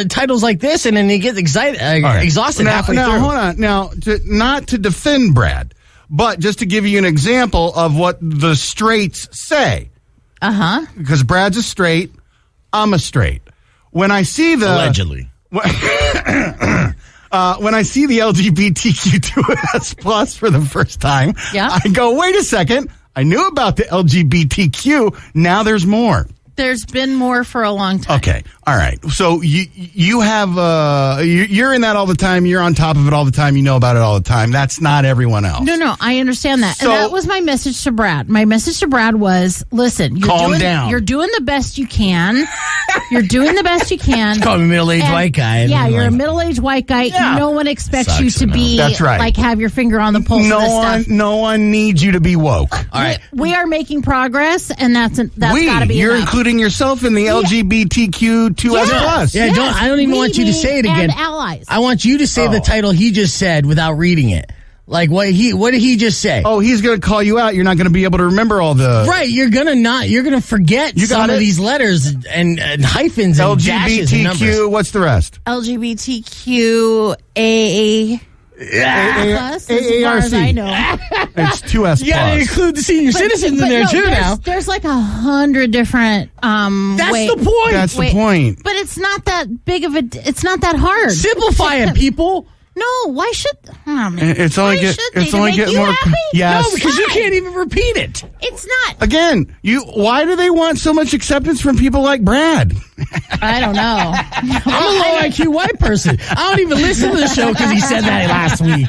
titles like this, and then they get exhausted halfway through. Hold on. Now, not to defend Brad, but just to give you an example of what the straights say. Because Brad's a straight, I'm a straight. When I see the... Allegedly. When I see the LGBTQ2S plus for the first time, I go, wait a second. I knew about the LGBTQ. Now there's more. There's been more for a long time. Okay. All right. So you have you're in that all the time. You're on top of it all the time. You know about it all the time. That's not everyone else. No, I understand that. So, and that was my message to Brad. My message to Brad was, listen, calm down. You're doing the best you can. You're doing the best you can. Call me a middle-aged white guy. Yeah, you're a middle-aged white guy. Yeah. No one expects you to be That's right. like have your finger on the pulse of this stuff. No one needs you to be woke. All right. We are making progress, and that's got to be You're enough. including yourself in the LGBTQ2S+. Yeah, I don't even want you to say it again. And allies. I want you to say the title he just said without reading it. Like what did he just say? Oh, he's going to call you out. You're not going to be able to remember all the... Right, you're going to forget some of these letters and hyphens and dashes and numbers. LGBTQ, what's the rest? LGBTQA+, as far as I know. It's 2S+. You got to include the senior citizens in there too now. There's like 100 different That's ways. the point. That's the point. But it's not that big of it's not that hard. Simplify it, people. No, why should... Oh, man. It's only Why should they? it's To only make getting you more... happy? Yes. No, because you can't even repeat it. It's not. Again, why do they want so much acceptance from people like Brad? I don't know. I'm a low IQ white person. I don't even listen to the show because he said that last week.